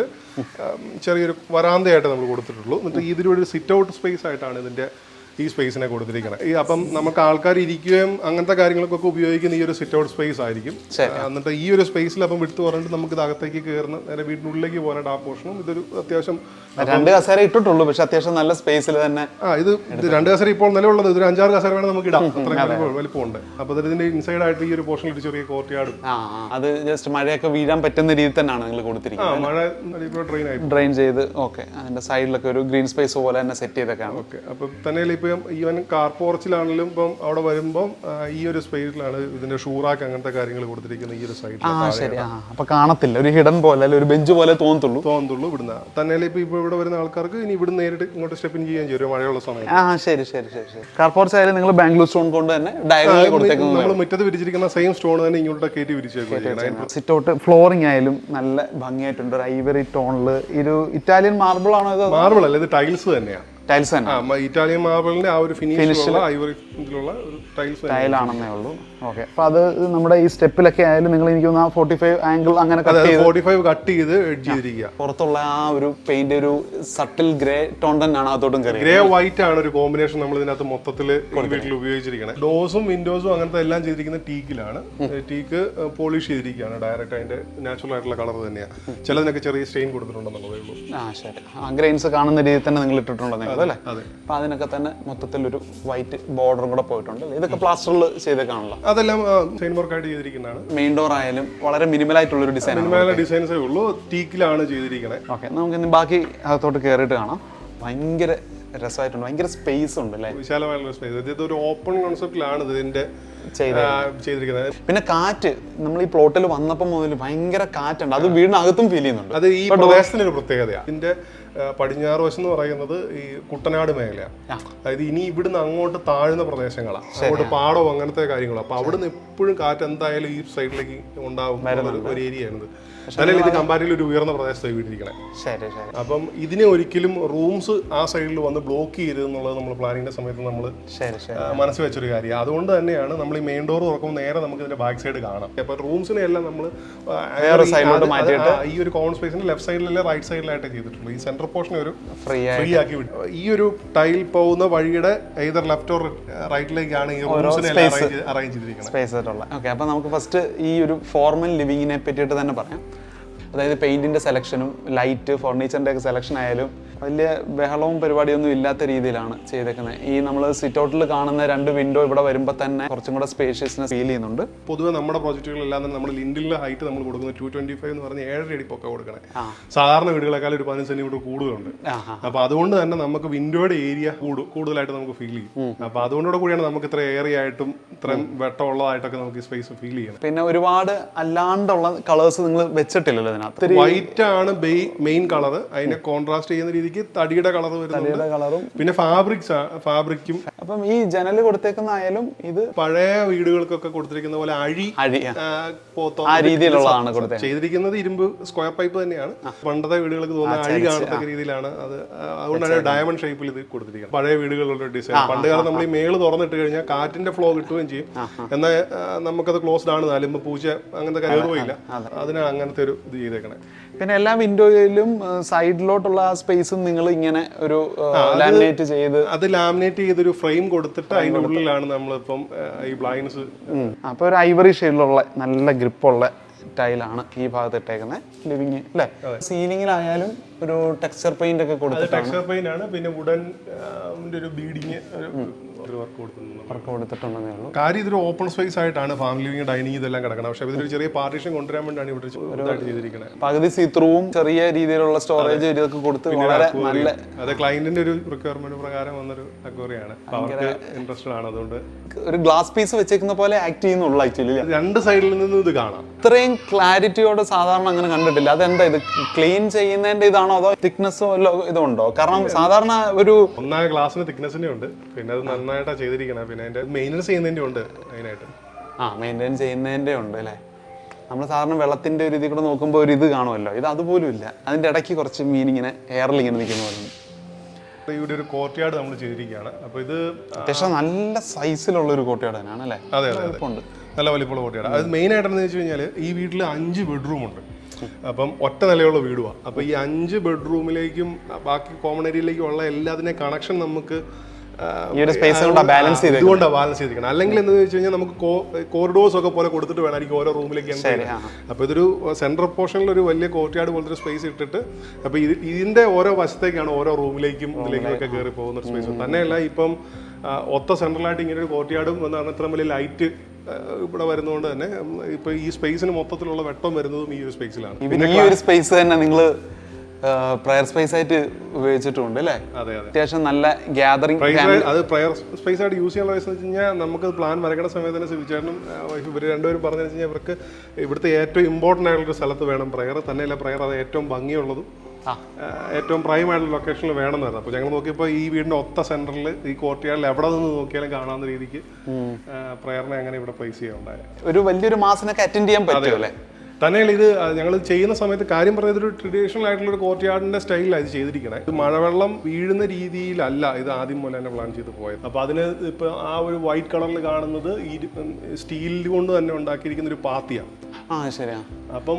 ചെറിയൊരു വരാന്തയായിട്ട് നമ്മൾ കൊടുത്തിട്ടുള്ളൂ. എന്നിട്ട് ഇതിലൂടെ ഒരു സിറ്റ് ഔട്ട് സ്പേസ് ആയിട്ടാണ് ഇതിന്റെ ഈ സ്പേസിനെ കൊടുത്തിരിക്കുന്നത്. അപ്പം നമുക്ക് ആൾക്കാർ ഇരിക്കുകയും അങ്ങനത്തെ കാര്യങ്ങൾക്കൊക്കെ ഉപയോഗിക്കുന്ന ഈ ഒരു സിറ്റ് ഔട്ട് സ്പേസ് ആയിരിക്കും. എന്നിട്ട് ഈ ഒരു സ്പേസിൽ അപ്പം വിട്ട് പറഞ്ഞിട്ട് നമുക്ക് ഇത് അകത്തേക്ക് കയറുന്ന നേരെ വീടിനുള്ളിലേക്ക് പോകാനായിട്ട് ആ പോർഷനും ഇതൊരു അത്യാവശ്യം 2 കസേര ഇട്ടിട്ടുള്ളൂ. പക്ഷെ അത്യാവശ്യം നല്ല സ്പേസിൽ തന്നെ ഇത് 2 കസേര ഇപ്പോൾ നിലവുള്ളത്. ഇതൊരു 5-6 കസേര വേണം നമുക്ക് ഇടാം. അത്ര വലിപ്പമുണ്ട്. അപ്പൊ ഇതിന്റെ ഇൻസൈഡ് ആയിട്ട് ഈ ഒരു പോർഷനിൽ ഒരു ചെറിയ കോർട്ട് യാർഡും അത് ജസ്റ്റ് മഴയൊക്കെ വീഴാൻ പറ്റുന്ന രീതിയിൽ തന്നെയാണ് നിങ്ങൾ കൊടുത്തിരിക്കുന്നത്. മഴ ഡ്രെയിൻ ചെയ്ത് ഓക്കെ, അതിന്റെ സൈഡിലൊക്കെ ഒരു ഗ്രീൻ സ്പേസ് പോലെ തന്നെ സെറ്റ് ചെയ്തൊക്കെയാണ്. ഓക്കെ, അപ്പൊ തന്നെ ഇപ്പം ഈവൻ കാർ പോർച്ചിലാണെങ്കിലും ഇപ്പം അവിടെ വരുമ്പോൾ ഈ ഒരു സ്പേസിലാണ് ഇതിന്റെ ഷൂറാക്ക് അങ്ങനത്തെ കാര്യങ്ങൾ കൊടുത്തിരിക്കുന്നത്. ഈ ഒരു സൈഡിൽ അപ്പൊ കാണത്തില്ല, ഒരു ഹിഡൻ പോലെ ഒരു ബെഞ്ച് പോലെ തോന്നത്തുള്ളൂ. ഇവിടുന്ന് തന്നെ ഇപ്പൊ ഇവിടെ വരുന്ന ആൾക്കാർക്ക് ഇനി ഇവിടെ നേരിട്ട് ഇങ്ങോട്ട് സ്റ്റെപ്പ് ഇൻ ചെയ്യാൻ ചെയ്യും മഴയുള്ള സമയത്ത്. ശരി ശരി ശരി ശരി. കാർ പോർച്ച് ആയാലും നിങ്ങൾ ബാംഗ്ലൂർ സ്റ്റോൺ കൊണ്ട് തന്നെ ഡയഗണലി കൊടുത്തേക്കുന്നത്. നമ്മൾ മുറ്റത്ത് വിരിച്ചിരിക്കുന്ന സെയിം സ്റ്റോൺ തന്നെ ഇങ്ങോട്ട് കയറ്റി വിരിച്ചേക്കും. സിറ്റ് ഔട്ട് ഫ്ലോറിംഗ് ആയാലും നല്ല ഭംഗിയായിട്ടുണ്ട്. ഒരു ഐവറി ടോണില് ഒരു ഇറ്റാലിയൻ മാർബിൾ ആണോ? മാർബിൾ അല്ല, ഇത് ടൈൽസ് തന്നെയാണ്. ടൈൽസ് തന്നെ, ഇറ്റാലിയൻ മാർബിളിന്റെ ആ ഒരു ഫിനിഷിലുള്ള ടൈലാണെന്നേ ഉള്ളൂ. ഓക്കെ, അപ്പൊ അത് നമ്മുടെ ഈ സ്റ്റെപ്പിലൊക്കെ ആയാലും നിങ്ങൾ എനിക്ക് 45 ആംഗിൾ അങ്ങനെ 45 കട്ട് ചെയ്ത് എഡ്ജ് ചെയ്തിരിക്കുക. പുറത്തുള്ള ആ ഒരു പെയിന്റ് ഒരു സട്ടിൽ ഗ്രേ ടോൺ തന്നെയാണ് അതോട്ടും കയറി. ഗ്രേ വൈറ്റ് ആണ് ഒരു കോമ്പിനേഷൻ നമ്മൾ ഇതിനകത്ത് മൊത്തത്തിൽ വീട്ടിൽ ഉപയോഗിച്ചിരിക്കുന്നത്. ഡോസും വിൻഡോസും അങ്ങനത്തെ എല്ലാം ചെയ്തിരിക്കുന്നത് ടീക്കിലാണ്. ടീക്ക് പോളിഷ് ചെയ്തിരിക്കുകയാണ് ഡയറക്റ്റ്. അതിന്റെ നാച്ചുറൽ ആയിട്ടുള്ള കളർ തന്നെയാണ്. ചിലതിനൊക്കെ ചെറിയ സ്റ്റെയിൻ കൊടുത്തിട്ടുണ്ടെന്നുള്ളതേ ഉള്ളൂ. ശരി. ആ ഗ്രെയിൻസ് കാണുന്ന രീതിയിൽ തന്നെ നിങ്ങൾ ഇട്ടിട്ടുണ്ടെന്ന് അല്ലേ? അപ്പൊ അതിനൊക്കെ തന്നെ മൊത്തത്തിലൊരു വൈറ്റ് ബോർഡറും കൂടെ പോയിട്ടുണ്ട്. ഇതൊക്കെ പ്ലാസ്റ്ററിൽ ചെയ്തേക്കാണല്ലോ. അതെല്ലാം സ്റ്റെയിൻ വർക്ക് ആയിട്ട് ചെയ്തിരിക്കുന്നതാണ്. മെയിൻ ഡോർ ആയാലും വളരെ മിനിമൽ ആയിട്ടുള്ള ഒരു ഡിസൈൻ, ഡിസൈൻസേ ഉള്ളൂ. ടീക്കിലാണ് ചെയ്തിരിക്കുന്നത്. ഓക്കെ, നമുക്ക് ഇനി ബാക്കി അകത്തോട്ട് കയറിയിട്ട് കാണാം. ഭയങ്കര രസമായിട്ടുണ്ട്, ഭയങ്കര സ്പേസ് ഉണ്ട് അല്ലേ, വിശാലമായിട്ടുള്ള സ്പേസ്. ഇതൊരു ഓപ്പൺ കോൺസെപ്റ്റിലാണ് ഇതിന്റെ ചെയ്തിരിക്കുന്നത്. പിന്നെ കാറ്റ് നമ്മൾ ഈ പ്ലോട്ടിൽ വന്നപ്പോൾ മുതൽ ഭയങ്കര കാറ്റുണ്ട്. അത് വീടിനകത്തും ഫീൽ ചെയ്യുന്നുണ്ട്. അത് ഈ പ്രദേശത്തിന്റെ ഒരു പ്രത്യേകതയാണ്. ഇതിന്റെ പടിഞ്ഞാറ് വശം എന്ന് പറയുന്നത് ഈ കുട്ടനാട് മേഖലയാണ്. അതായത് ഇനി ഇവിടുന്ന് അങ്ങോട്ട് താഴ്ന്ന പ്രദേശങ്ങളാണ്, അങ്ങോട്ട് പാടവും അങ്ങനത്തെ കാര്യങ്ങളും. അപ്പൊ അവിടുന്ന് എപ്പോഴും കാറ്റ് എന്തായാലും ഈ സൈഡിലേക്ക് ഉണ്ടാവും ഒരു ഏരിയയാണിത്. അല്ലെങ്കിൽ ഇത് കമ്പാരിറ്റീവ്ലി ഒരു ഉയർന്ന പ്രദേശത്തായി വീട്ടിരിക്കണേ. അപ്പം ഇതിനെ ഒരിക്കലും റൂംസ് ആ സൈഡിൽ വന്ന് ബ്ലോക്ക് ചെയ്യരുത് എന്നുള്ളത് നമ്മൾ പ്ലാനിങ്ങിന്റെ സമയത്ത് നമ്മൾ മനസ്സിൽ വെച്ചൊരു കാര്യം. അതുകൊണ്ട് തന്നെയാണ് നമ്മൾ ഈ മെയിൻ ഡോർ തുറക്കുമ്പോൾ നേരെ നമുക്ക് ഇതിന്റെ ബാക്ക് സൈഡ് കാണാം. അപ്പൊ റൂംസിനെ എല്ലാം നമ്മൾ ഈ ഒരു കോമൺ സ്പേസിന്റെ ലെഫ്റ്റ് സൈഡിലല്ലേ റൈറ്റ് സൈഡിലായിട്ട് ചെയ്തിട്ടുള്ളൂ. ഈ സെന്റർ പോർഷൻ ഒരു ഫ്രീ ആക്കി വിട്ടു. ഈ ഒരു ടൈൽ പോകുന്ന വഴിയുടെ either ലെഫ്റ്റ് ഓർ റൈറ്റിലേക്കാണ് ഈ റൂംസിനെ അറേഞ്ച് ചെയ്തിരിക്കുന്നത്. ഓക്കെ, അപ്പൊ നമുക്ക് ഫസ്റ്റ് ഈ ഒരു ഫോർമൽ ലിവിങ്ങിനെ പറ്റിയിട്ട് തന്നെ പറയാം. അതായത് പെയിന്റിന്റെ സെലക്ഷനും ലൈറ്റ് ഫർണിച്ചറിന്റെ ഒക്കെ സെലക്ഷൻ ആയാലും വലിയ ബഹളവും പരിപാടിയൊന്നും ഇല്ലാത്ത രീതിയിലാണ് ചെയ്തേക്കുന്നത്. ഈ നമ്മൾ സിറ്റ് ഔട്ടിൽ കാണുന്ന 2 വിൻഡോ ഇവിടെ വരുമ്പോൾ തന്നെ കുറച്ചും കൂടെ സ്പേഷ്യസ്നെസ് ഫീൽ ചെയ്യുന്നുണ്ട്. പൊതുവെ നമ്മുടെ പ്രോജക്റ്റുകളെല്ലാം തന്നെ നമ്മൾ ലിൻഡിലെ ഹൈറ്റ് നമ്മൾ കൊടുക്കുന്നത് 225 എന്ന് പറഞ്ഞ് 7 അടി പൊക്കം കൊടുക്കണേ. സാധാരണ വീടുകളെക്കാൾ ഒരു 15 സെന്റിമീറ്റർ കൂടുതലുണ്ട്. അപ്പൊ അതുകൊണ്ട് തന്നെ നമുക്ക് വിൻഡോയുടെ ഏരിയ കൂടുതലായിട്ട് നമുക്ക് ഫീൽ ചെയ്യും. അപ്പൊ അതുകൊണ്ടോടെ കൂടിയാണ് നമുക്ക് ഇത്ര ഏറിയ ആയിട്ടും ഇത്രയും വെട്ടമുള്ളതായിട്ടൊക്കെ നമുക്ക് ഈ സ്പേസ് ഫീൽ ചെയ്യണം. പിന്നെ ഒരുപാട് അല്ലാണ്ടുള്ള കളേഴ്സ് നിങ്ങൾ വെച്ചിട്ടില്ലല്ലോ ഇതിനകത്ത്. വൈറ്റ് ആണ് മെയിൻ കളർ. അതിനെ കോൺട്രാസ്റ്റ് ചെയ്യുന്ന രീതിക്ക് തടിയുടെ കളർ വരുന്നുണ്ട്. കളറും പിന്നെ ഫാബ്രിക്കും. അപ്പം ഈ ജനൽ കൊടുത്തേക്കുന്ന ആയാലും ഇത് പഴയ വീടുകൾക്കൊക്കെ കൊടുത്തിരിക്കുന്ന പോലെ അഴി ആ രീതിയിലുള്ളതാണ് കൊടുത്തത്. ചെയ്തിരിക്കുന്നത് ഇരുമ്പ് സ്ക്വയർ പൈപ്പ് തന്നെയാണ്. പണ്ടത്തെ വീടുകൾക്ക് തോന്നുന്ന അഴി കാണത്തക്ക രീതിയിലാണ് അത്. അതുകൊണ്ടാണ് ഡയമണ്ട് ഷേപ്പിൽ ഇത് കൊടുത്തിരിക്കുന്നത്. പഴയ വീടുകളുടെ ഡിസൈൻ. പണ്ട് കാലം നമ്മൾ ഈ മേള് തുറന്നിട്ട് കഴിഞ്ഞാൽ കാറ്റിന്റെ ഫ്ലോ കിട്ടുകയും ചെയ്യും. എന്നാൽ നമുക്കത് ക്ലോസ്ഡ് ആണ്. നാലുമ്പ് പൂച്ച അങ്ങനത്തെ കയറുകയില്ല. അതിനാണ് അങ്ങനത്തെ ഒരു ഇത് ചെയ്തേക്കണേ. പിന്നെ എല്ലാ വിൻഡോയിലും സൈഡിലോട്ടുള്ള ആ സ്പേസും നിങ്ങൾ ഇങ്ങനെ ഒരു ലാമിനേറ്റ് ചെയ്ത് അത് ലാമിനേറ്റ് ചെയ്തൊരു ഫ്രെയിം കൊടുത്തിട്ട് അതിന്റെ ഉള്ളിലാണ് നമ്മളിപ്പം ഈ ബ്ലൈൻഡ്സ്. അപ്പോൾ ഒരു ഐവറി ഷെയ്ഡിലുള്ള നല്ല ഗ്രിപ്പുള്ള ടൈലാണ് ഈ ഭാഗത്ത് ഇട്ടേക്കുന്നത്. ലിവിങ് അല്ലേ? സീലിംഗിലായാലും ഒരു ടെക്സ്ചർ പെയിന്റ് ഒക്കെ കൊടുത്തിട്ടാണ്. ടെക്സ്ചർ പെയിന്റ് ആണ്. പിന്നെ വുഡൻ ഒരു ബീഡിങ് വർക്ക് കൊടുത്തിട്ടുണ്ടെന്നേ ഉള്ളൂ. കാര്യം ഇതൊരു ഓപ്പൺ സ്പേസ് ആയിട്ടാണ് ഫാമിലി ലിവിംഗ് ഡൈനിങ് ഇതെല്ലാം കിടക്കണം. പക്ഷേ ഇതൊരു ചെറിയ പാർട്ടീഷൻ കൊണ്ടുവരാൻ വേണ്ടിയാണ് ഇവിടെ ചെയ്തിരിക്കുന്നത്. പകുതി സീത്രൂവും ചെറിയ രീതിയിലുള്ള സ്റ്റോറേജ് ഇതൊക്കെ കൊടുത്ത് വളരെ നല്ല. അത് ക്ലയന്റിന്റെ ഒരു റിക്വയർമെന്റ് പ്രകാരം വന്നൊരു അക്വേറിയാണ്. അവർക്ക് ഇൻട്രസ്റ്റഡ് ആണ്. അതുകൊണ്ട് ഒരു ഗ്ലാസ് പീസ് വെച്ചേക്കുന്ന പോലെ ആക്ട് ചെയ്യുന്നുള്ളൂ ആക്ച്വലി. 2 സൈഡിൽ നിന്നും ഇത് കാണാം. ഇത്രയും ക്ലാരിറ്റിയോടെ സാധാരണ അങ്ങനെ കണ്ടിട്ടില്ല. അതെന്താ ഇത് ക്ലീൻ ചെയ്യുന്നതിന്റെ ഇതാണോ അതോ തിക്നെസ്സോ ഇതുണ്ടോ? കാരണം സാധാരണ ഒരു ഒന്നായ ഗ്ലാസിന് തിക്നെസിന്റെ ഉണ്ട്. പിന്നെ അത് നന്നായിട്ടാണ് ചെയ്തിരിക്കണം. പിന്നെ അതിന്റെ മെയിൻ്റെനൻസ് ചെയ്യുന്നതിന്റെ ഉണ്ട് അതിനായിട്ട്. മെയിൻറ്റെയിൻ ചെയ്യുന്നതിന്റെ ഉണ്ട് അല്ലേ? നമ്മൾ സാധാരണ വെള്ളത്തിന്റെ ഒരു ഇതിൽ കൂടെ നോക്കുമ്പോൾ ഒരു ഇത് കാണുമല്ലോ. ഇത് അതുപോലും ഇല്ല. അതിന്റെ ഇടയ്ക്ക് കുറച്ച് മീനിങ്ങനെ എയറിൽ ഇങ്ങനെ നിൽക്കുന്ന പോലെ. ഇവിടെ ഒരു കോർട്ട്യാർഡ് നമ്മൾ ചെയ്തിരിക്കുകയാണ്. അപ്പോൾ ഇത് അത്യാവശ്യം നല്ല സൈസിലുള്ള ഒരു കോർട്ട്യാർഡ് തന്നെയാണ് അല്ലേ? അതെ അതെ, നല്ല വലിപ്പമുള്ള കോർട്ട്യാർഡ്. അത് മെയിൻ ആയിട്ടെന്ന് വെച്ച് കഴിഞ്ഞാൽ ഈ വീട്ടിൽ 5 ബെഡ്റൂം ഉണ്ട്. അപ്പം ഒറ്റ നിലയുള്ള വീടുമാണ്. അപ്പോൾ ഈ 5 ബെഡ്റൂമിലേക്കും ബാക്കി കോമൺ ഏരിയയിലേക്കും ഉള്ള എല്ലാത്തിൻ്റെ കണക്ഷൻ നമുക്ക് ഇതുകൊണ്ടാണ് ബാലൻസ് ചെയ്തിരിക്കണം. അല്ലെങ്കിൽ എന്താണെന്ന് വെച്ച് കഴിഞ്ഞാൽ നമുക്ക് കോറിഡോർസ് ഒക്കെ പോലെ കൊടുത്തിട്ട് വേണമായിരിക്കും ഓരോ റൂമിലേക്ക് എൻ്റർ ചെയ്യാൻ. അപ്പോൾ ഇതൊരു സെൻട്രൽ പോർഷനിൽ ഒരു വലിയ കോർട്ട്യാർഡ് പോലത്തെ സ്പേസ് ഇട്ടിട്ട് അപ്പോൾ ഇതിൻ്റെ ഓരോ വശത്തേക്കാണ് ഓരോ റൂമിലേക്കും ഇതിലേക്കും ഒക്കെ കയറി പോകുന്ന സ്പേസ്. തന്നെയല്ല ഇപ്പം ഒത്ത സെൻട്രലായിട്ട് ഇങ്ങനെ ഒരു കോർട്ട്യാർഡും എന്നാണ് ഇത്ര വലിയ ലൈറ്റ് ഇവിടെ വരുന്നതുകൊണ്ട് തന്നെ ഇപ്പൊ ഈ സ്പേസിന് മൊത്തത്തിലുള്ള വെട്ടം വരുന്നതും ഈ ഒരു സ്പേസിലാണ്. ഈ ഒരു സ്പേസ് തന്നെ നിങ്ങൾ പ്രയർ സ്പേസ് ആയിട്ട് ഉപയോഗിച്ചിട്ടുണ്ട് അല്ലേ? അതെ അതെ, അത്യാവശ്യം നല്ല ഗ്യാതറിംഗ്. അത് പ്രയർ സ്പേസ് ആയിട്ട് യൂസ് ചെയ്യാനുള്ള വെച്ച് കഴിഞ്ഞാൽ നമുക്ക് പ്ലാൻ വരയ്ക്കുന്ന സമയത്ത് തന്നെ സിവിച്ചേട്ടനും ഇവർ രണ്ടുപേരും പറഞ്ഞു വെച്ച് കഴിഞ്ഞാൽ ഇവർക്ക് ഇവിടുത്തെ ഏറ്റവും ഇമ്പോർട്ടൻ്റ് ആയിട്ടുള്ള സ്ഥലത്ത് വേണം പ്രയർ. തന്നെയല്ല പ്രയർ അത് ഏറ്റവും ഭംഗിയുള്ളതും ഏറ്റവും പ്രൈം ആയിട്ടുള്ള ലൊക്കേഷനിൽ വേണമെന്നായിരുന്നു. അപ്പോൾ ഞങ്ങൾ നോക്കിയപ്പോൾ ഈ വീടിന്റെ ഒത്ത സെന്ററിൽ ഈ കോർട്ട്യാർഡിൽ എവിടെ നിന്ന് നോക്കിയാലും കാണാവുന്ന രീതിക്ക് പ്രയറിനെ അങ്ങനെ ഇവിടെ പ്ലേസ് ചെയ്യാനുണ്ടായത്. ഒരു വലിയൊരു മാസിനൊക്കെ അറ്റൻഡ് ചെയ്യാൻ പറ്റും അല്ലേ? തന്നെയല്ല ഇത് ഞങ്ങൾ ചെയ്യുന്ന സമയത്ത് കാര്യം പറഞ്ഞത് ഒരു ട്രഡീഷണൽ ആയിട്ടുള്ള ഒരു കോർട്ട്യാർഡിന്റെ സ്റ്റൈലിലാണ് ഇത് ചെയ്തിരിക്കണേ. ഇത് മഴവെള്ളം വീഴുന്ന രീതിയിലല്ല ഇത് ആദ്യം പോലെ തന്നെ പ്ലാൻ ചെയ്ത് പോയത്. അപ്പോൾ അതിന് ഇപ്പോൾ ആ ഒരു വൈറ്റ് കളറിൽ കാണുന്നത് ഈ സ്റ്റീൽ കൊണ്ട് തന്നെ ഉണ്ടാക്കിയിരിക്കുന്ന ഒരു പാത്തിയാണ്. അപ്പം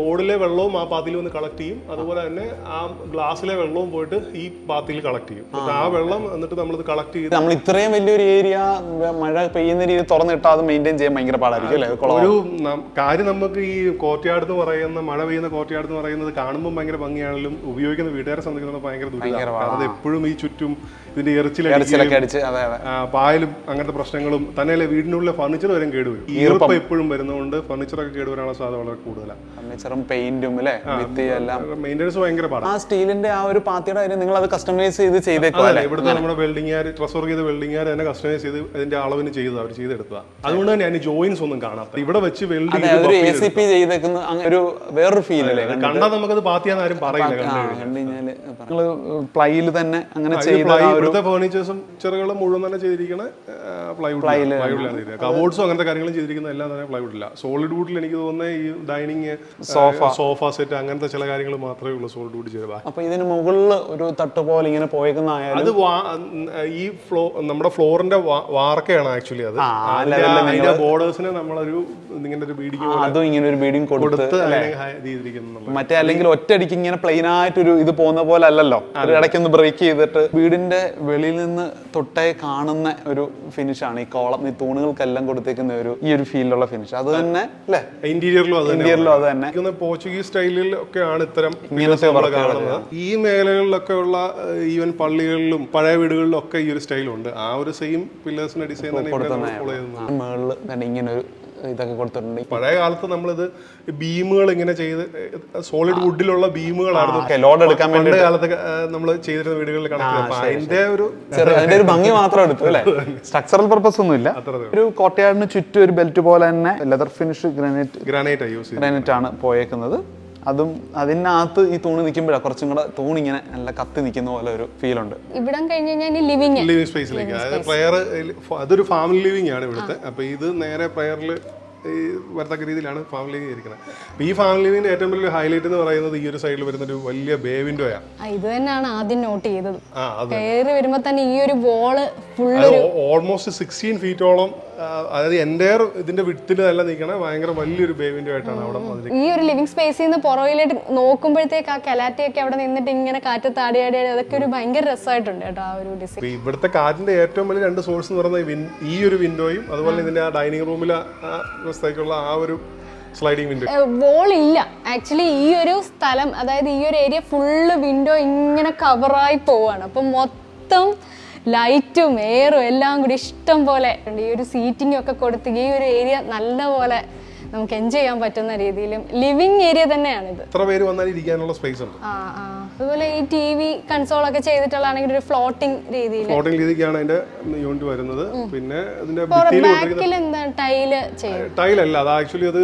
ഓടിലെ വെള്ളവും ആ പാത്തിയിൽ വന്ന് കളക്ട് ചെയ്യും. അതുപോലെ തന്നെ ആ ഗ്ലാസ്സിലെ വെള്ളവും പോയിട്ട് ഈ പാത്തിയിൽ കളക്ട് ചെയ്യും. ആ വെള്ളം എന്നിട്ട് നമ്മളിത് കളക്ട് ചെയ്ത് നമ്മൾ ഇത്രയും വലിയൊരു ഏരിയ മഴ പെയ്യുന്ന രീതി തുറന്നിട്ടാൽ അത് മെയിൻറ്റെയിൻ ചെയ്യാൻ ഭയങ്കര പാടായിരിക്കും അല്ലേ? ഒരു കാര്യം നമുക്ക് ഈ കോർട്ട്യാർഡ് എന്ന് പറയുന്ന മഴ പെയ്യുന്ന കോർട്ട്യാർഡ് എന്ന് പറയുന്നത് കാണുമ്പോൾ ഭയങ്കര ഭംഗിയാണെങ്കിലും ഉപയോഗിക്കുന്ന വീട്ടുകാരെ സംബന്ധിക്കുന്നത് ഭയങ്കര ദുരിതമാണ്. അത് എപ്പോഴും ഈ ചുറ്റും ഇതിന്റെ എറിച്ചിലൊക്കെ അടിച്ച് പായലും അങ്ങനത്തെ പ്രശ്നങ്ങളും തന്നെയല്ലേ വീടിനുള്ളിലെ ഫർണിച്ചർ വരെ കേടുവരും. ഈർപ്പം എപ്പോഴും വരുന്നതുകൊണ്ട് ഫർണിച്ചറൊക്കെ കേടുവരാനുള്ള സാധ്യത വളരെ കൂടുതലാണ്. ഫർണിച്ചറും പെയിന്റും അല്ലേ, മെയിൻ്റെനൻസ് ഭയങ്കര പാടാണ്. ആ സ്റ്റീലിന്റെ ആ ഒരു പാത്തിയുടെ കാര്യം നിങ്ങൾ അത് കസ്റ്റമൈസ് ചെയ്ത് ചെയ്തേക്കും. ഇവിടുത്തെ നമ്മുടെ വെൽഡിംഗുകാർ ട്രസ് വർക്ക് ചെയ്ത വെൽഡിംഗുകാർ തന്നെ കസ്റ്റമൈസ് ചെയ്ത് അതിന്റെ അളവിന് ചെയ്ത് അവർ ചെയ്തെടുത്തതാണ്. അതുകൊണ്ട് തന്നെ അതിന് ജോയിൻസ് ഒന്നും കാണാത്ത ഇവിടെ വെച്ച് വെൽഡ് ചെയ്തേക്കുന്ന ഒരു വേറൊരു ഫീൽ അല്ലേ? കണ്ടാൽ നമുക്കത് പാത്തിയാന്ന് ആരും പറയില്ല. നിങ്ങൾ പ്ലൈയിൽ തന്നെ അങ്ങനെ ചെയ്ത ഇവിടുത്തെ ഫർണിച്ചേഴ്സും ചെറുകളും മുഴുവൻ തന്നെ ചെയ്തിരിക്കുന്ന പ്ലൈവുഡിലാണ്. കബോർഡ്സും അങ്ങനത്തെ കാര്യങ്ങളും ചെയ്തിരിക്കുന്ന എല്ലാം തന്നെ പ്ലൈവുഡില്ല. സോളിഡ് വുഡിൽ എനിക്ക് തോന്നുന്നത് ഈ ഡൈനിങ് സോഫ സെറ്റ് അങ്ങനത്തെ ചില കാര്യങ്ങൾ മാത്രമേ ഉള്ളൂ സോളിഡ് വുഡ് ചെയ്ത. അപ്പൊ ഇതിന് മുകളിൽ ഒരു തട്ട് പോലെ ഇങ്ങനെ പോയേക്കുന്ന അത് ഈ നമ്മുടെ ഫ്ലോറിന്റെ വാർക്കയാണ് ആക്ച്വലി. അത് അതിന്റെ ബോർഡേഴ്സിന് നമ്മളൊരു ഇങ്ങനെ ഒരു ബീഡിങ് അതും ഇങ്ങനെ ഒരു ബീഡിങ് കൊടുത്ത് മറ്റേ അല്ലെങ്കിൽ ഒറ്റയടിക്ക് ഇങ്ങനെ പ്ലെയിൻ ആയിട്ടൊരു ഇത് പോകുന്ന പോലെ അല്ലല്ലോ, ഇടയ്ക്കൊന്ന് ബ്രേക്ക് ചെയ്തിട്ട് വീടിന്റെ വെളിയിൽ നിന്ന് തൊട്ടേ കാണുന്ന ഒരു ഫിനിഷ് ഫിനിഷാണ് ഈ കോളം, ഈ തൂണുകൾക്കെല്ലാം കൊടുത്തേക്കുന്ന ഈ ഒരു ഫീലിലുള്ള ഫിനിഷ്. അത് തന്നെ അല്ലേ ഇന്റീരിയറിലും അത് തന്നെ പോർച്ചുഗീസ് സ്റ്റൈലിൽ ഒക്കെയാണ് ഇത്തരം ഇങ്ങനത്തെ കാണുന്നത്. ഈ മേഖലകളിലൊക്കെ ഉള്ള ഈവൻ പള്ളികളിലും പഴയ വീടുകളിലും ഒക്കെ ഈ ഒരു സ്റ്റൈലുണ്ട്. ആ ഒരു സെയിം പില്ലേഴ്സിന്റെ ഡിസൈൻ തന്നെ ഫോളോ ചെയ്യുന്നത്. മേളിൽ തന്നെ ഇങ്ങനെ ഒരു ഇതൊക്കെ കൊടുത്തിട്ടുണ്ട്. പഴയ കാലത്ത് നമ്മളിത് ബീമുകൾ ഇങ്ങനെ ചെയ്ത് സോളിഡ് വുഡിലുള്ള ബീമുകളായിരുന്നു ലോഡ് എടുക്കാൻ വേണ്ടി പഴയ കാലത്തൊക്കെ നമ്മൾ ചെയ്തിരുന്ന വീടുകളിൽ കണക്ട്. അതിന്റെ ഒരു ഭംഗി മാത്രം എടുത്തു അല്ലേ, സ്ട്രക്ചറൽ പർപ്പസ് ഒന്നും ഇല്ല. ഒരു കോട്ടയാടിന് ചുറ്റും ഒരു ബെൽറ്റ് പോലെ തന്നെ ലെതർ ഫിനിഷ് ഗ്രാനൈറ്റ് ആണ് പോയേക്കുന്നത്. അതും അതിനകത്ത് ഈ തൂണ് നിൽക്കുമ്പോഴാണ് കുറച്ചും കൂടെ തൂണിങ്ങനെ നല്ല കത്തി നിൽക്കുന്ന പോലെ ഒരു ഫീൽ ഉണ്ട്. ഇവിടെ കഴിഞ്ഞ് കഴിഞ്ഞാൽ ലിവിംഗ് സ്പേസിലേക്ക്, അതായത് പ്രയർ അതൊരു ഫാമിലി ലിവിംഗ് ആണ് ഇവിടുത്തെ. അപ്പൊ ഇത് നേരെ പ്രയറിൽ വരത്തക്ക രീതിയിലാണ് ഫാമിലി ലിവിംഗ് ഇരിക്കുന്നത്. അപ്പൊ ഈ ഫാമിലി ലിവിംഗിന്റെ ഏറ്റവും വലിയ ഹൈലൈറ്റ് എന്ന് പറയുന്നത് ഈ ഒരു സൈഡിൽ വരുന്ന ഒരു വലിയ ബേ വിൻഡോയാണ്. ഇത് തന്നെയാണ് ആദ്യം നോട്ട് ചെയ്തത്. കയറി വരുമ്പോ തന്നെ ഈ ഒരു വോള് ഓൾമോസ്റ്റ് 16 ഫീറ്റോളം, അതായത് എൻ്റെ ഇതിന്റെ വിട്ടിൽ നല്ല നിൽക്കണ ഭയങ്കര വലിയൊരു ബേ വിൻഡോ ആയിട്ടാണ് അവിടെ. ഈ ഒരു ലിവിംഗ് സ്പേസിൽ നിന്ന് പുറകിലോട്ട് നോക്കുമ്പോഴത്തേക്ക് ആ കലാറ്റയൊക്കെ അവിടെ നിന്നിട്ട് ഇങ്ങനെ കാറ്റത്ത് ആടി അതൊക്കെ ഒരു ഭയങ്കര രസമായിട്ടുണ്ട് കേട്ടോ ആ ഒരു ഡിസൈൻ. ഇവിടുത്തെ കാറ്റിന്റെ ഏറ്റവും വലിയ 2 സോഴ്സ് എന്ന് പറയുന്നത് ഈ ഒരു വിൻഡോയും അതുപോലെ ഇതിന്റെ ആ ഡൈനിങ് റൂമിലെ വ്യവസ്ഥയ്ക്കുള്ള ആ ഒരു സ്ലൈഡിംഗ് വിൻഡോ. വോൾ ഇല്ല ആക്ച്വലി. ഈ ഒരു സ്ഥലം, അതായത് ഈ ഒരു ഏരിയ ഫുള്ള് വിൻഡോ ഇങ്ങനെ കവറായി പോവാണ്. അപ്പൊ മൊത്തം ലൈറ്റും എയറും എല്ലാം കൂടി ഇഷ്ടം പോലെ ഉണ്ട്. ഈ ഒരു സീറ്റിംഗ് ഒക്കെ കൊടുത്ത് ഈ ഒരു ഏരിയ നല്ല പോലെ നമുക്ക് എൻജോയ് ചെയ്യാൻ പറ്റുന്ന രീതിയിലും ലിവിംഗ് ഏരിയ തന്നെയാണ് ഇത്. എത്ര പേര് വന്നാലും ഇരിക്കാനുള്ള സ്പേസ് ഉണ്ട്. അതുപോലെ ഈ TV കൺസോൾ ഒക്കെ ചെയ്തിട്ടുള്ളതാണെങ്കിൽ ഒരു ഫ്ലോട്ടിംഗ് രീതിക്കാണ് അതിന്റെ യൂണിറ്റ് വരുന്നത്. പിന്നെ അതിന്റെ ബാക്കിൽ എന്താ ടൈലല്ല, അത് ആക്ച്വലി അത്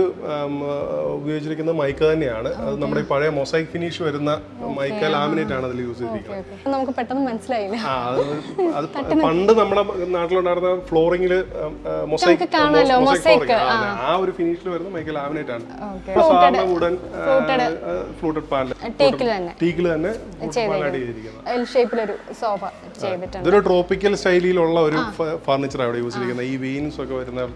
ഉപയോഗിച്ചിരിക്കുന്ന മൈക്ക തന്നെയാണ്. അത് നമ്മുടെ പഴയ മൊസൈക് ഫിനിഷ് വരുന്ന മൈക്ക ലാമിനേറ്റ് ആണ് അതിൽ യൂസ് ചെയ്തിരിക്കുന്നത്. നമുക്ക് പെട്ടെന്ന് മനസ്സിലായില്ല. അത് പണ്ട് നമ്മുടെ നാട്ടിലുണ്ടായിരുന്ന ഫ്ലോറിംഗിൽ മൊസൈക് ആ ഒരു ഫിനിഷിൽ വരുന്ന മൈക്ക ലാമിനേറ്റ് ആണ്. സാധാരണ വുഡൻ ഫ്ലൂട്ടഡ് പാനൽ ടീക്കിൽ തന്നെ ഇതൊരു ട്രോപ്പിക്കൽ സ്റ്റൈലിലുള്ള ഒരു ഫർണിച്ചർ അവിടെ യൂസ് ചെയ്തിരിക്കുന്നത്. ഈ വെയിൻസ് ഒക്കെ വരുന്ന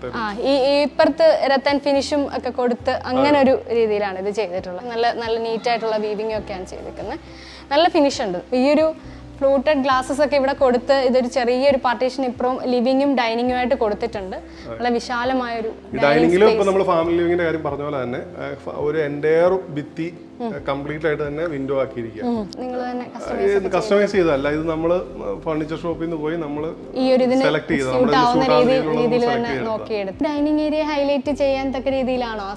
ഇപ്പുറത്ത് രത്തൻ ഫിനിഷും ഒക്കെ കൊടുത്ത് അങ്ങനെ ഒരു രീതിയിലാണ് ഇത് ചെയ്തിട്ടുള്ളത്. നല്ല നല്ല നീറ്റ് ആയിട്ടുള്ള വീവിംഗ് ഒക്കെയാണ് ചെയ്തിരിക്കുന്നത്. നല്ല ഫിനിഷ് ഉണ്ട്. ഈ ഒരു ഫ്ലൂട്ടഡ് ഗ്ലാസസ് ഒക്കെ ഇവിടെ കൊടുത്ത് ഇതൊരു ചെറിയൊരു പാർട്ടീഷൻ ഇപ്പുറം ലിവിംഗും ഡൈനിങ്ങും ആയിട്ട് കൊടുത്തിട്ടുണ്ട്. നല്ല വിശാലമായ ഒരു ഡൈനിങ്ങിലും ഇപ്പൊ നമ്മൾ ഫാമിലി ലിവിംഗിന്റെ കാര്യം പറഞ്ഞ പോലെ തന്നെ ഒരു എൻ്റയർ ഭിത്തി കംപ്ലീറ്റ് ആയിട്ട് തന്നെ വിൻഡോ ആക്കിയിരിക്കുക. കസ്റ്റമൈസ് ചെയ്തല്ല, ഇത് നമ്മൾ ഫർണിച്ചർ ഷോപ്പിൽ നിന്ന് പോയി നമ്മൾ സെലക്ട് ചെയ്ത് ഡൈനിങ് ഏരിയ ഹൈലൈറ്റ് ചെയ്യാൻ തക്ക രീതിയിലാണോ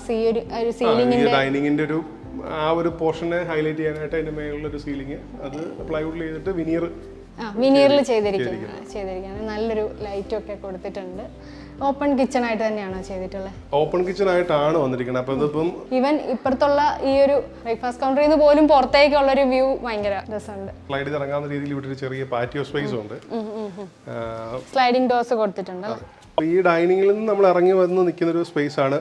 ഡൈനിങ്ങിന്റെ ഒരു ആ ഒരു പോർഷനെ ഹൈലൈറ്റ് ചെയ്യാനായിട്ട് അതിന്റെ മേളിലൊരു സീലിംഗ് അത് പ്ലൈവുഡിൽ ചെയ്തിട്ട് വിനീറിൽ ചെയ്തിരിക്കുകയാണ്. നല്ലൊരു ലൈറ്റും ഒക്കെ കൊടുത്തിട്ടുണ്ട്. ഓപ്പൺ കിച്ചൺ ആയിട്ട് തന്നെയാണോ ചെയ്തിട്ടുള്ളത്? ഓപ്പൺ കിച്ചൺ ആയിട്ടാണ് വന്നിരിക്കുന്നത്. അപ്പൊ ഇതിപ്പം ഈവൻ ഇപ്പുറത്തുള്ള ഈ ഒരു ബ്രേക്ക്ഫാസ്റ്റ് കൗണ്ടറിൽ നിന്ന് പോലും പുറത്തേക്കുള്ള ഒരു വ്യൂ ഭയങ്കര രസമുണ്ട്. സ്ലൈഡ് ഇറങ്ങാവുന്ന രീതിയിൽ ഇവിടെ ഒരു ചെറിയ പാറ്റിയോ സ്പേസ് ഉണ്ട്. സ്ലൈഡിംഗ് ഡോർസ് കൊടുത്തിട്ടുണ്ട്. ഈ ഡൈനിങ്ങിൽ നിന്ന് നമ്മൾ ഇറങ്ങി വന്ന് നിൽക്കുന്ന ഒരു സ്പേസ് ആണ്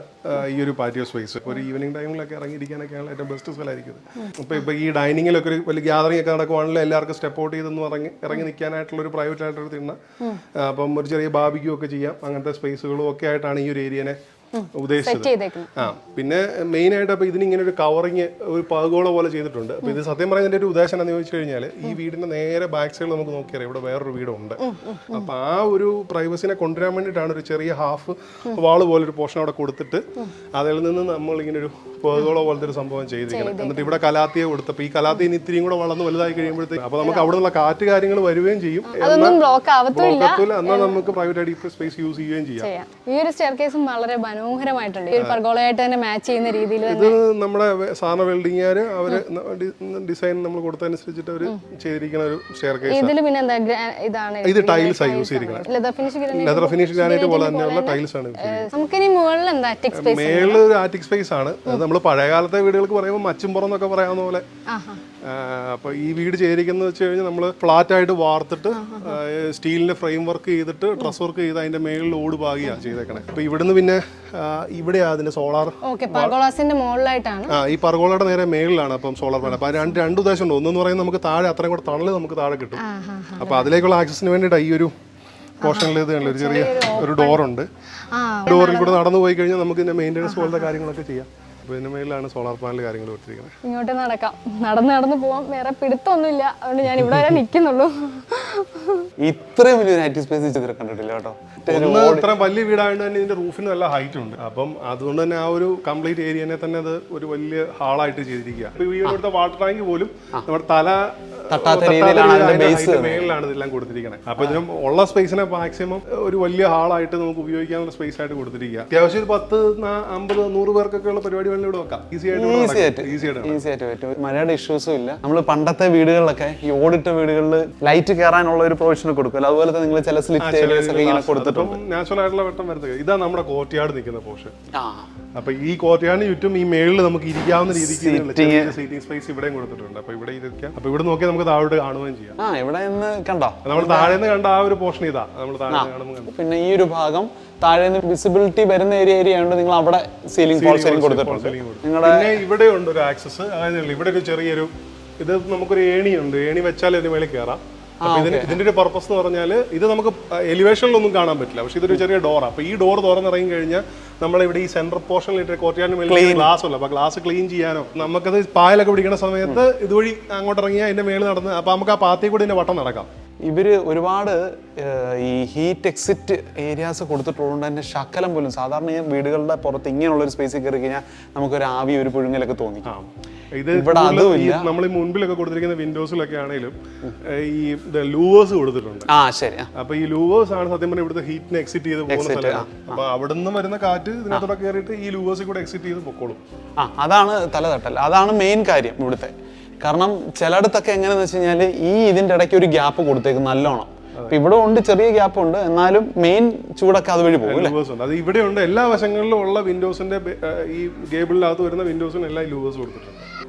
ഈ ഒരു പാറ്റിയോ സ്പേസ്. ഒരു ഈവനിങ് ടൈമിലൊക്കെ ഇറങ്ങിയിരിക്കാനൊക്കെയാണ് ഏറ്റവും ബെസ്റ്റ് സ്ഥലമായിരിക്കുന്നത്. അപ്പോൾ ഈ ഡൈനിങ്ങിലൊക്കെ ഒരു വലിയ ഗ്യാതറിംഗ് ഒക്കെ നടക്കുവാണെങ്കിൽ എല്ലാവർക്കും സ്റ്റെപ്പ് ഔട്ട് ചെയ്തെന്ന് ഇറങ്ങി നിൽക്കാനായിട്ടുള്ള ഒരു പ്രൈവറ്റ് ആയിട്ടൊരു തിണ്ണ, അപ്പം ഒരു ചെറിയ ബാർബിക്യൂ ഒക്കെ ചെയ്യാം. അങ്ങനത്തെ സ്പേസുകളും ഒക്കെ ആയിട്ടാണ് ഈ ഒരു ഏരിയനെ ഉദ്ദേശിച്ചത്. പിന്നെ മെയിൻ ആയിട്ട് അപ്പൊ ഇതിനിങ്ങനെ ഒരു കവറിങ് ഒരു പകോള പോലെ ചെയ്തിട്ടുണ്ട്. അപ്പൊ ഇത് സത്യം പറയുന്നതിന്റെ ഒരു ഉദ്ദേശം എന്ന് ചോദിച്ചു കഴിഞ്ഞാൽ ഈ വീടിന്റെ നേരെ ബാക്ക് സൈഡിൽ നമുക്ക് നോക്കിയാൽ ഇവിടെ വേറൊരു വീടുണ്ട്. അപ്പൊ ആ ഒരു പ്രൈവസിനെ കൊണ്ടുവരാൻ വേണ്ടിയിട്ടാണ് ഒരു ചെറിയ ഹാഫ് വാള് പോലെ ഒരു പോർഷൻ അവിടെ കൊടുത്തിട്ട് അതിൽ നിന്ന് നമ്മൾ ഇങ്ങനെ ഒരു പകോള പോലത്തെ ഒരു സംഭവം ചെയ്തിരിക്കണം. എന്നിട്ട് ഇവിടെ കലാത്തിയെ കൊടുത്തപ്പോൾ ഈ കലാത്തി ഇനി ഇത്തിരിയും കൂടെ വളർന്ന് വലുതായി കഴിയുമ്പോഴത്തേക്ക് അപ്പൊ നമുക്ക് അവിടെ നിന്നുള്ള കാറ്റ് കാര്യങ്ങൾ വരികയും ചെയ്യും, എന്നാൽ നമുക്ക് പ്രൈവറ്റ് ആയിട്ട് സ്പേസ് യൂസ് ചെയ്യുകയും ചെയ്യാം. ഈ ഒരു സ്റ്റെയർകേസും വളരെ മനോഹരമായിട്ടുണ്ട്. ഈ പർഗോളയായിട്ട് തന്നെ മാച്ച് ചെയ്യുന്ന രീതിയിൽ ഇത് നമ്മുടെ സാധാരണ വെൽഡിംഗുകാര് അവര് ഡിസൈൻ നമ്മൾ കൊടുത്തനുസരിച്ചിട്ട് അവര് ചെയ്തിരിക്കുന്ന ഒരു സ്റ്റെയർകേസ്. ഇതിൽ പിന്നെ എന്താ ഇതാണ് ഇത് ടൈൽസ് ആണ് യൂസ് ചെയ്തിരിക്കുന്നത്. ലെതർ ഫിനിഷ് ഗ്രാനൈറ്റ് പോലെ തന്നെയുള്ള ടൈൽസ് ആണ്. നമുക്കിനി മുകളിൽ എന്താ ആറ്റിക് സ്പേസ്? മേളിൽ ഒരു ആറ്റിക് സ്പേസ് ആണ്. നമ്മൾ പഴയകാലത്തെ വീടുകൾക്ക് പറയുമ്പോൾ മച്ചുംപുറം എന്നൊക്കെ പറയാവുന്ന പോലെ. അപ്പൊ ഈ വീട് ചെയ്തിരിക്കുന്നത് വെച്ച് കഴിഞ്ഞാൽ നമ്മൾ ഫ്ലാറ്റ് ആയിട്ട് വാർത്തിട്ട് സ്റ്റീലിന്റെ ഫ്രെയിം വർക്ക് ചെയ്തിട്ട് ട്രസ് വർക്ക് ചെയ്ത് അതിന്റെ മേളിൽ ഓട് ഭാഗിയാണ് ചെയ്തേക്കണേ. അപ്പൊ ഇവിടുന്ന് പിന്നെ ഇവിടെയാ അതിന്റെ സോളാർ മുകളിലായിട്ടാണ്. ഈ പർഗോളയുടെ നേരെ മേളിലാണ് അപ്പം സോളാർ പാനൽ. അപ്പൊ രണ്ട് ഉദ്ദേശം ഉണ്ട്. ഒന്നെന്ന് പറയുന്നത് നമുക്ക് താഴെ അത്രയും കൂടെ തണല് നമുക്ക് താഴെ കിട്ടും. അപ്പൊ അതിലേക്കുള്ള ആക്സസിന് വേണ്ടിയിട്ട് ഈ ഒരു പോർഷനിൽ ഇത് ഒരു ചെറിയ ഒരു ഡോറുണ്ട്. ഡോറിൽ കൂടെ നടന്നു പോയി കഴിഞ്ഞാൽ നമുക്ക് ഇതിന്റെ മെയിൻ്റെനൻസ് പോലത്തെ കാര്യങ്ങളൊക്കെ ചെയ്യാം. അപ്പോൾ ഇതിന് മേളിലാണ് സോളാർ പാനൽ കാര്യങ്ങൾ കൊടുത്തിരിക്കുന്നത്. ഇങ്ങോട്ട് നടക്കാം, നടന്ന് പോവാം, വേറെ പിടുത്തമൊന്നുമില്ല, അതുകൊണ്ട് ഞാൻ ഇവിടെ വരെ നിൽക്കുന്നുള്ളൂ. ഇത്രയും വലിയൊരു ആക്റ്റീവ് സ്പേസ് ഇതുവരെ കണ്ടിട്ടില്ല കേട്ടോ. ഇത്ര വലിയ വീടായതുകൊണ്ട് തന്നെ ഇതിന്റെ റൂഫിന് നല്ല ഹൈറ്റ് ഉണ്ട്. അപ്പം അതുകൊണ്ട് തന്നെ ആ ഒരു കംപ്ലീറ്റ് ഏരിയനെ തന്നെ അത് ഒരു വലിയ ഹാളായിട്ട് ചെയ്തിരിക്കുക. ഈ ഇവിടുത്തെ വാട്ടർ ടാങ്ക് പോലും നമ്മുടെ തല തട്ടാത്ത രീതിയിലാണ് മേളിലാണ് ഇതെല്ലാം കൊടുത്തിരിക്കുന്നത്. അപ്പൊ ഇതിനും ഉള്ള സ്പേസിനെ മാക്സിമം ഒരു വലിയ ഹാളായിട്ട് നമുക്ക് ഉപയോഗിക്കാനുള്ള സ്പേസ് ആയിട്ട് കൊടുത്തിരിക്കുക. അത്യാവശ്യം 10, 50, 100 പേർക്കൊക്കെ ഉള്ള പരിപാടി വേണമെങ്കിൽ ഇവിടെ വെക്കാം. ഈസി ആയിട്ട് പറ്റും. മഴയുടെ ഇഷ്യൂസും ഇല്ല. നമ്മൾ പണ്ടത്തെ വീടുകളിലൊക്കെ ഈ ഓടിട്ട വീടുകളിൽ ലൈറ്റ് കയറാനുള്ള ഒരു പ്രൊവിഷൻ കൊടുക്കുമല്ലോ, അതുപോലെ തന്നെ നിങ്ങൾ ചില സ്ലിറ്റ് ഏരിയസ് ഒക്കെ ഇങ്ങനെ കൊടുത്തിട്ടുണ്ട്. നാച്ചുറൽ ആയിട്ടുള്ള വെട്ടം വരുന്നത് ഇതാ നമ്മുടെ കോർട്ട്യാർഡ് നിൽക്കുന്ന പോർഷൻ. അപ്പൊ ഈ കോർട്ട്യാർഡിന് ചുറ്റും ഈ മേളിൽ നമുക്ക് ഇരിക്കാവുന്ന രീതിക്ക് സീറ്റിംഗ് സ്പേസ് ഇവിടെയും കൊടുത്തിട്ടുണ്ട്. അപ്പൊ ഇവിടെ ഇരിക്കാം. അപ്പൊ ഇവിടെ നോക്കിയാൽ നമുക്ക് താഴോട്ട് കാണുകയും ചെയ്യാം. ഇവിടെ നിന്ന് കണ്ടോ, നമ്മൾ താഴെ നിന്ന് കണ്ട ആ ഒരു പോർഷൻ ഇതാ നമ്മൾ താഴെ കാണുമ്പോൾ. പിന്നെ ഈ ഒരു ഭാഗം താഴെ നിന്ന് വിസിബിലിറ്റി വരുന്ന ഏരിയ ഉണ്ട്. നിങ്ങൾ അവിടെ സീലിംഗ് ഫോൾ സീലിംഗ് കൊടുത്തിട്ടുണ്ട്. പിന്നെ ഇവിടെ ഉണ്ട് ഒരു ആക്സസ്. അതായത് ഇവിടെ ഒരു ചെറിയൊരു ഇത് നമുക്കൊരു ഏണിയുണ്ട്. ഏണി വെച്ചാൽ ഇതിന് മേളിൽ കയറാം. അപ്പൊ ഇതിന്റെ ഒരു പർപ്പസ് എന്ന് പറഞ്ഞാൽ ഇത് നമുക്ക് എലിവേഷനിലൊന്നും കാണാൻ പറ്റില്ല, പക്ഷെ ഇതൊരു ചെറിയ ഡോറാണ്. അപ്പൊ ഈ ഡോർ തുറന്നിറങ്ങി കഴിഞ്ഞാൽ നമ്മളിവിടെ ഈ സെൻട്രൽ പോർഷനിൽ കോർട്ട്യാർഡിന് മേളിൽ ഗ്ലാസ് ഉള്ളു. അപ്പൊ ഗ്ലാസ് ക്ലീൻ ചെയ്യാനോ നമുക്കത് പായലൊക്കെ പിടിക്കുന്ന സമയത്ത് ഇതുവഴി അങ്ങോട്ട് ഇറങ്ങിയാൽ അതിന്റെ മേളിൽ നടന്ന് അപ്പൊ നമുക്ക് ആ പാത്തിൽ കൂടി ഇതിന്റെ വട്ടം നടക്കാം. ഇവര് ഒരുപാട് ഈ ഹീറ്റ് എക്സിറ്റ് ഏരിയാസ് കൊടുത്തിട്ടുള്ളത് തന്നെ ശകലം പോലും സാധാരണ ഈ വീടുകളുടെ പുറത്ത് ഇങ്ങനെയുള്ളൊരു സ്പേസിൽ കയറി കഴിഞ്ഞാൽ നമുക്കൊരു ആവി ഒരു പുഴുങ്ങലൊക്കെ തോന്നി. ഇത് നമ്മൾ ഈ മുൻപിലൊക്കെ കൊടുത്തിരിക്കുന്ന വിൻഡോസിലൊക്കെ ആണെങ്കിലും ഈ ലൂവേഴ്സ് കൊടുത്തിട്ടുണ്ട്. ശരി. അപ്പൊ ഈ ലൂവേഴ്സ് ആണ് സത്യം പറഞ്ഞാൽ ഇവിടുത്തെ ഹീറ്റിനെ എക്സിറ്റ് ചെയ്ത് പോകുന്ന സ്ഥലം. അപ്പൊ അവിടെ നിന്ന് വരുന്ന കാറ്റ് ഇതിനകത്തോടെ കയറിയിട്ട് ഈ ലൂവേഴ്സിൽ കൂടെ എക്സിറ്റ് ചെയ്ത് പൊക്കോളും. അതാണ് തലതട്ടൽ. അതാണ് മെയിൻ കാര്യം ഇവിടുത്തെ. കാരണം ചിലയിടത്തൊക്കെ എങ്ങനെയാന്ന് വെച്ച് കഴിഞ്ഞാൽ ഈ ഇതിന്റെ ഇടയ്ക്ക് ഒരു ഗ്യാപ്പ് കൊടുത്തേക്കും നല്ലോണം. ഇവിടെ ഉണ്ട്, ചെറിയ ഗ്യാപ്പ് ഉണ്ട്, എന്നാലും മെയിൻ ചൂടൊക്കെ അതുവഴി പോകും. അത് ഇവിടെ ഉണ്ട്. എല്ലാ വശങ്ങളിലും ഉള്ള വിൻഡോസിന്റെ ഈ ഗേബിളിനകത്ത് വരുന്ന വിൻഡോസിന് എല്ലാം ലൂവേഴ്സ് കൊടുത്തിട്ടുണ്ട്.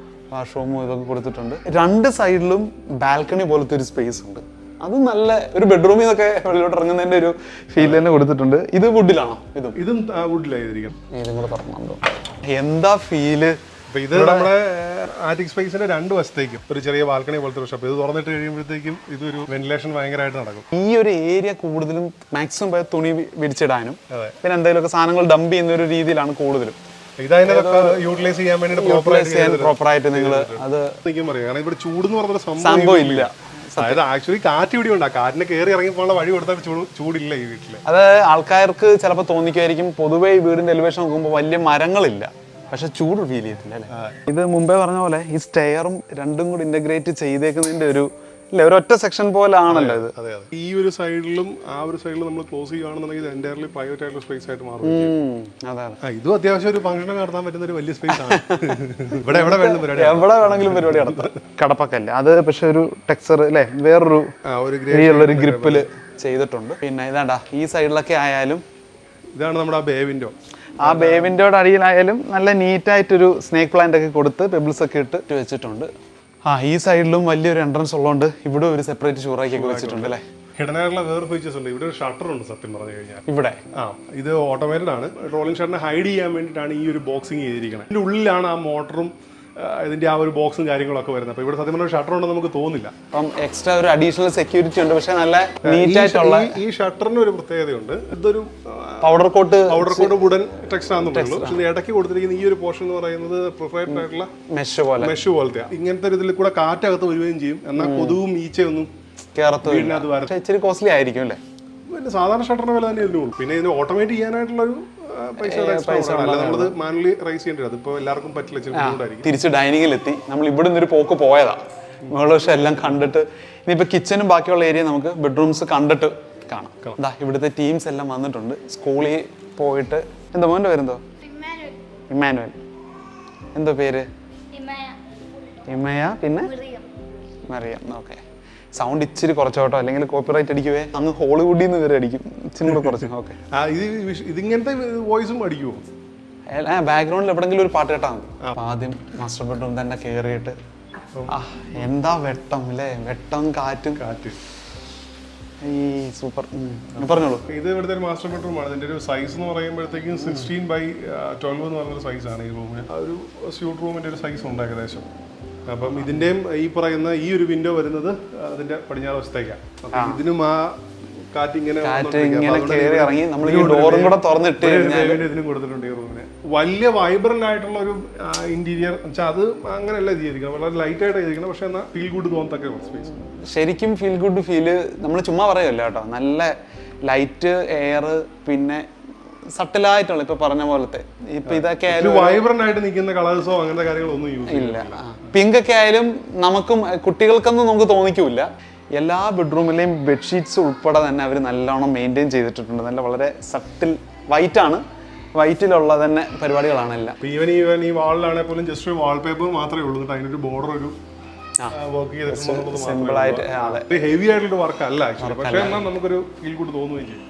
വാഷ്റൂമും ഇതൊക്കെ കൊടുത്തിട്ടുണ്ട്. രണ്ട് സൈഡിലും ബാൽക്കണി പോലത്തെ ഒരു സ്പേസ് ഉണ്ട്. അത് നല്ല ഒരു ബെഡ്റൂമിൽ നിന്നൊക്കെ വെളിയിലോട്ട് ഇറങ്ങുന്നതിന്റെ ഒരു ഫീൽ തന്നെ കൊടുത്തിട്ടുണ്ട്. ഇത് വുഡിലാണോ? ഇതും വുഡിലായിരിക്കും. ഇതും കൂടെ പറഞ്ഞോ, എന്താ ഫീല്. അപ്പൊ ഇത് നമ്മുടെ ആറ്റിക് സ്പേസിന്റെ രണ്ട് വശത്തേക്കും ഒരു ചെറിയ ബാൽക്കണി പോലത്തെ ഷോപ്പ്. ഇത് തുറന്നിട്ട് കഴിയുമ്പോഴത്തേക്കും ഇതൊരു വെന്റിലേഷൻ ഭയങ്കരമായിട്ട് നടക്കും. ഈ ഒരു ഏരിയ കൂടുതലും മാക്സിമം തുണി വിരിച്ചിടാനും പിന്നെ എന്തെങ്കിലുമൊക്കെ സാധനങ്ങൾ ഡംപ് ചെയ്യുന്ന ഒരു രീതിയിലാണ് കൂടുതലും. യൂട്ടിലൈസ് ചെയ്യാൻ വേണ്ടി പ്രോപ്പറായിട്ട് നിങ്ങൾ അത് പറയാം. കാരണം ഇവിടെ ചൂട് എന്ന് പറഞ്ഞൊരു സംഭവം ഇല്ല. അതായത് ആക്ച്വലി കാറ്റ് ഇവിടെ ഉണ്ട്. കാറ്റിന് കയറി ഇറങ്ങിപ്പോള്ള വഴി കൊടുത്താൽ ചൂടില്ല ഈ വീട്ടില്. അത് ആൾക്കാർക്ക് ചിലപ്പോൾ തോന്നിക്കുമായിരിക്കും, പൊതുവേ ഈ വീടിന്റെ എലിവേഷൻ നോക്കുമ്പോൾ വലിയ മരങ്ങളില്ല, പക്ഷെ ചൂട് ഫീൽ ചെയ്യത്തില്ല അല്ലേ. ഇത് മുമ്പേ പറഞ്ഞ പോലെ ഈ സ്റ്റെയറും രണ്ടും കൂടി ഇന്റഗ്രേറ്റ് ചെയ്തേക്കുന്നതിന്റെ ഒരു ഒരൊറ്റ സെക്ഷൻ പോലെ ആണല്ലോ ഇത്. അതെ അതെ. ഈ ഒരു സൈഡിലും ആ ഒരു സൈഡിലും നമ്മൾ ക്ലോസ് ചെയ്യുകയാണെന്നുണ്ടെങ്കിൽ ഇത് എൻറ്റയർലി പ്രൈവറ്റ് ആയിട്ടുള്ള സ്പേസ് ആയിട്ട് മാറും. ഇതും അത്യാവശ്യം ഒരു ഫംഗ്ഷൻ നടത്താൻ പറ്റുന്ന ഒരു വലിയ സ്പേസ് ആണ്. ഇവിടെ എവിടെ വേണമെങ്കിലും പരിപാടി നടത്താം. കടപ്പക്കല്ല അത്, പക്ഷെ ഒരു ടെക്സ്ചർ അല്ലേ, വേറൊരു ഒരു ഗ്രിപ്പില് ചെയ്തിട്ടുണ്ട്. പിന്നെ ഇതാണ്ടാ ഈ സൈഡിലൊക്കെ ആയാലും ഇതാണ് നമ്മുടെ ആ ബേ വിൻഡോ. ആ ബേ വിൻഡോയുടെ അടിയിലായാലും നല്ല നീറ്റായിട്ടൊരു സ്നേക്ക് പ്ലാന്റ് ഒക്കെ കൊടുത്ത് പെബിൾസ് ഒക്കെ ഇട്ട് വെച്ചിട്ടുണ്ട്. ഈ സൈഡിലും വലിയൊരു എൻട്രൻസ് ഉള്ളതുകൊണ്ട് ഇവിടെ ഒരു സെപ്പറേറ്റ് ഷൂറാക്കിയൊക്കെ വെച്ചിട്ടുണ്ട് അല്ലേ. ഹിഡനായിട്ടുള്ള വേറെ ഫീച്ചേഴ്സ് ഉണ്ട്. ഇവിടെ ഒരു ഷട്ടർ ഉണ്ട് സത്യം പറഞ്ഞു കഴിഞ്ഞാൽ. ഇവിടെ ഇത് ഓട്ടോമേറ്റഡ് ആണ്. റോളിംഗ് ഷട്ടറിനെ ഹൈഡ് ചെയ്യാൻ വേണ്ടിയിട്ടാണ് ഈ ഒരു ബോക്സിങ് ചെയ്തിരിക്കുന്നത്. ഇതിന്റെ ഉള്ളിലാണ് ആ മോട്ടറും ഇതിന്റെ ആ ഒരു ബോക്സും കാര്യങ്ങളൊക്കെ വരുന്നത്. അപ്പൊ ഇവിടെ സത്യം പറഞ്ഞ ഷട്ടർ ഉണ്ടെന്ന് നമുക്ക് തോന്നില്ല. അപ്പം എക്സ്ട്രാ ഒരു അഡീഷണൽ സെക്യൂരിറ്റി ഉണ്ട്, പക്ഷെ നല്ല നീറ്റ് ആയിട്ടുള്ള. ഈ ഷട്ടറിന് ഒരു പ്രത്യേകതയുണ്ട്. ഇതൊരു പൗഡർ കോട്ട് വുഡൻ ടെക്സ്റ്റ് ആണെന്നുള്ളൂ. പക്ഷെ ഇടയ്ക്ക് കൊടുത്തിരിക്കുന്ന ഈ ഒരു പോർഷൻ എന്ന് പറയുന്നത് പ്രിഫൈഡ് ആയിട്ടുള്ള മെഷ് പോലത്തെ. ഇങ്ങനത്തെ ഒരു ഇതിൽ കൂടെ കാറ്റകത്ത് വരികയും ചെയ്യും, എന്നാൽ കൊതുവും ഈച്ചയൊന്നും കേരളത്തിൽ ഇച്ചിരി കോസ്റ്റ്ലി ആയിരിക്കും അല്ലേ. പിന്നെ സാധാരണ ഷട്ടറിന് വില തന്നെ ഇരുന്നുള്ളൂ. പിന്നെ ഇതിന് ഓട്ടോമേറ്റ് ചെയ്യാനായിട്ടുള്ള ഒരു തിരിച്ച് ഡൈനിങ്ങിലെത്തി നമ്മൾ ഇവിടെ നിന്നൊരു പോക്ക് പോയതാ. മുകളിൽ പക്ഷെ എല്ലാം കണ്ടിട്ട് ഇനിയിപ്പോ കിച്ചനും ബാക്കിയുള്ള ഏരിയ നമുക്ക് ബെഡ്റൂംസ് കണ്ടിട്ട് കാണാം. ഇതാ ഇവിടുത്തെ ടീംസ് എല്ലാം വന്നിട്ടുണ്ട്. സ്കൂളിൽ പോയിട്ട് എന്താ മോൻ്റെ പേരെന്തോ? ഇമ്മാനുവൽ. എന്തോ പേര്? ഇമയ. പിന്നെ മറിയം. ഓക്കെ. സൗണ്ട് ഇച്ചിരി കുറച്ചോട്ടോ, അല്ലെങ്കിൽ കോപ്പിറൈറ്റ് അടിക്കുവേ. അങ്ങ് ഹോളിവുഡിൽ നിന്ന് വരെ അടിക്കും. ഇച്ചിരി കൂടെ കുറച്ച്. ഓക്കെ. ഇതിങ്ങനത്തെ വോയിസും അടിക്കുമോ? ബാക്ക്ഗ്രൗണ്ടിൽ എവിടെങ്കിലും ഒരു പാട്ട് കേട്ടാൽ മതി. ആദ്യം മാസ്റ്റർ ബെഡ്റൂം തന്നെ കയറിയിട്ട് എന്താ വെട്ടം അല്ലേ, വെട്ടം കാറ്റും. ഈ സൂപ്പർ. പറഞ്ഞോളൂ. ഇത് ഇവിടുത്തെ ഒരു മാസ്റ്റർ ബെഡ്റൂം ആണ്. ഇതിന്റെ ഒരു സൈസ് എന്ന് പറയുമ്പോഴത്തേക്കും 16x12 എന്ന് പറഞ്ഞൊരു സൈസാണ് ഈ റൂമിന്. ഒരു സ്യൂട്ട് റൂമിന്റെ ഒരു സൈസ് ഉണ്ട് ഏകദേശം. അപ്പം ഇതിന്റെയും ഈ പറയുന്ന ഈ ഒരു വിൻഡോ വരുന്നത് അതിന്റെ പടിഞ്ഞാറ് വശത്തേക്കാണ്. ഇതിനും ആ കാറ്റ് ഇങ്ങനെ കയറി ഇറങ്ങി നമ്മൾ ഈ ഡോറും കൂടെ തുറന്നിട്ട് ഇതിനും കൊടുത്തിട്ടുണ്ട് ഈ റൂമിന്. വലിയ വൈബ്രന്റ് ആയിട്ടുള്ള ഒരു ഇന്റീരിയർ വെച്ചാൽ അത് അങ്ങനെയല്ല ചെയ്തിരിക്കണം, വളരെ ലൈറ്റ് ആയിട്ട് ചെയ്തിരിക്കണം, പക്ഷെ എന്നാൽ ഫീൽ ഗുഡ് തോന്നത്തക്ക സ്പേസ്. ശരിക്കും ഫീൽ ഗുഡ് ഫീല് നമ്മൾ ചുമ്മാ പറയുമല്ലോ കേട്ടോ. നല്ല ലൈറ്റ് എയർ, പിന്നെ സട്ടിലായിട്ടുള്ള ഇപ്പൊ പറഞ്ഞ പോലത്തെ ഇപ്പൊ ഇതൊക്കെ ആയാലും വൈബ്രന്റ് ആയിട്ട് നിൽക്കുന്ന കളേഴ്സോ അങ്ങനത്തെ കാര്യങ്ങളൊന്നും യൂസ് ഇല്ല. പിങ്ക് ഒക്കെ ആയാലും നമുക്കും കുട്ടികൾക്കൊന്നും നമുക്ക് തോന്നിക്കൂല. എല്ലാ ബെഡ്റൂമിലെയും ബെഡ്ഷീറ്റ്സ് ഉൾപ്പെടെ തന്നെ അവർ നല്ലോണം മെയിൻറ്റെയിൻ ചെയ്തിട്ടുണ്ട്. നല്ല വളരെ സട്ടിൽ വൈറ്റ് ആണ്, വൈറ്റിലുള്ള തന്നെ പരിപാടികളാണ് എല്ലാം. ഈവൻ ഈ വാളിലാണെങ്കിൽ പോലും ജസ്റ്റ് ഒരു വാൾപേപ്പർ മാത്രമേ ഉള്ളൂ, അതിനൊരു ബോർഡർ ഒരു വർക്ക് ചെയ്തിട്ടുള്ളത് സിമ്പിൾ ആയിട്ട്. അതെ, ഹെവി ആയിട്ടുള്ള വർക്ക് അല്ല ആക്ച്വലി, പക്ഷേ എന്നാൽ നമുക്കൊരു ഫീൽ ഗുഡ് തോന്നുകയും ചെയ്യും.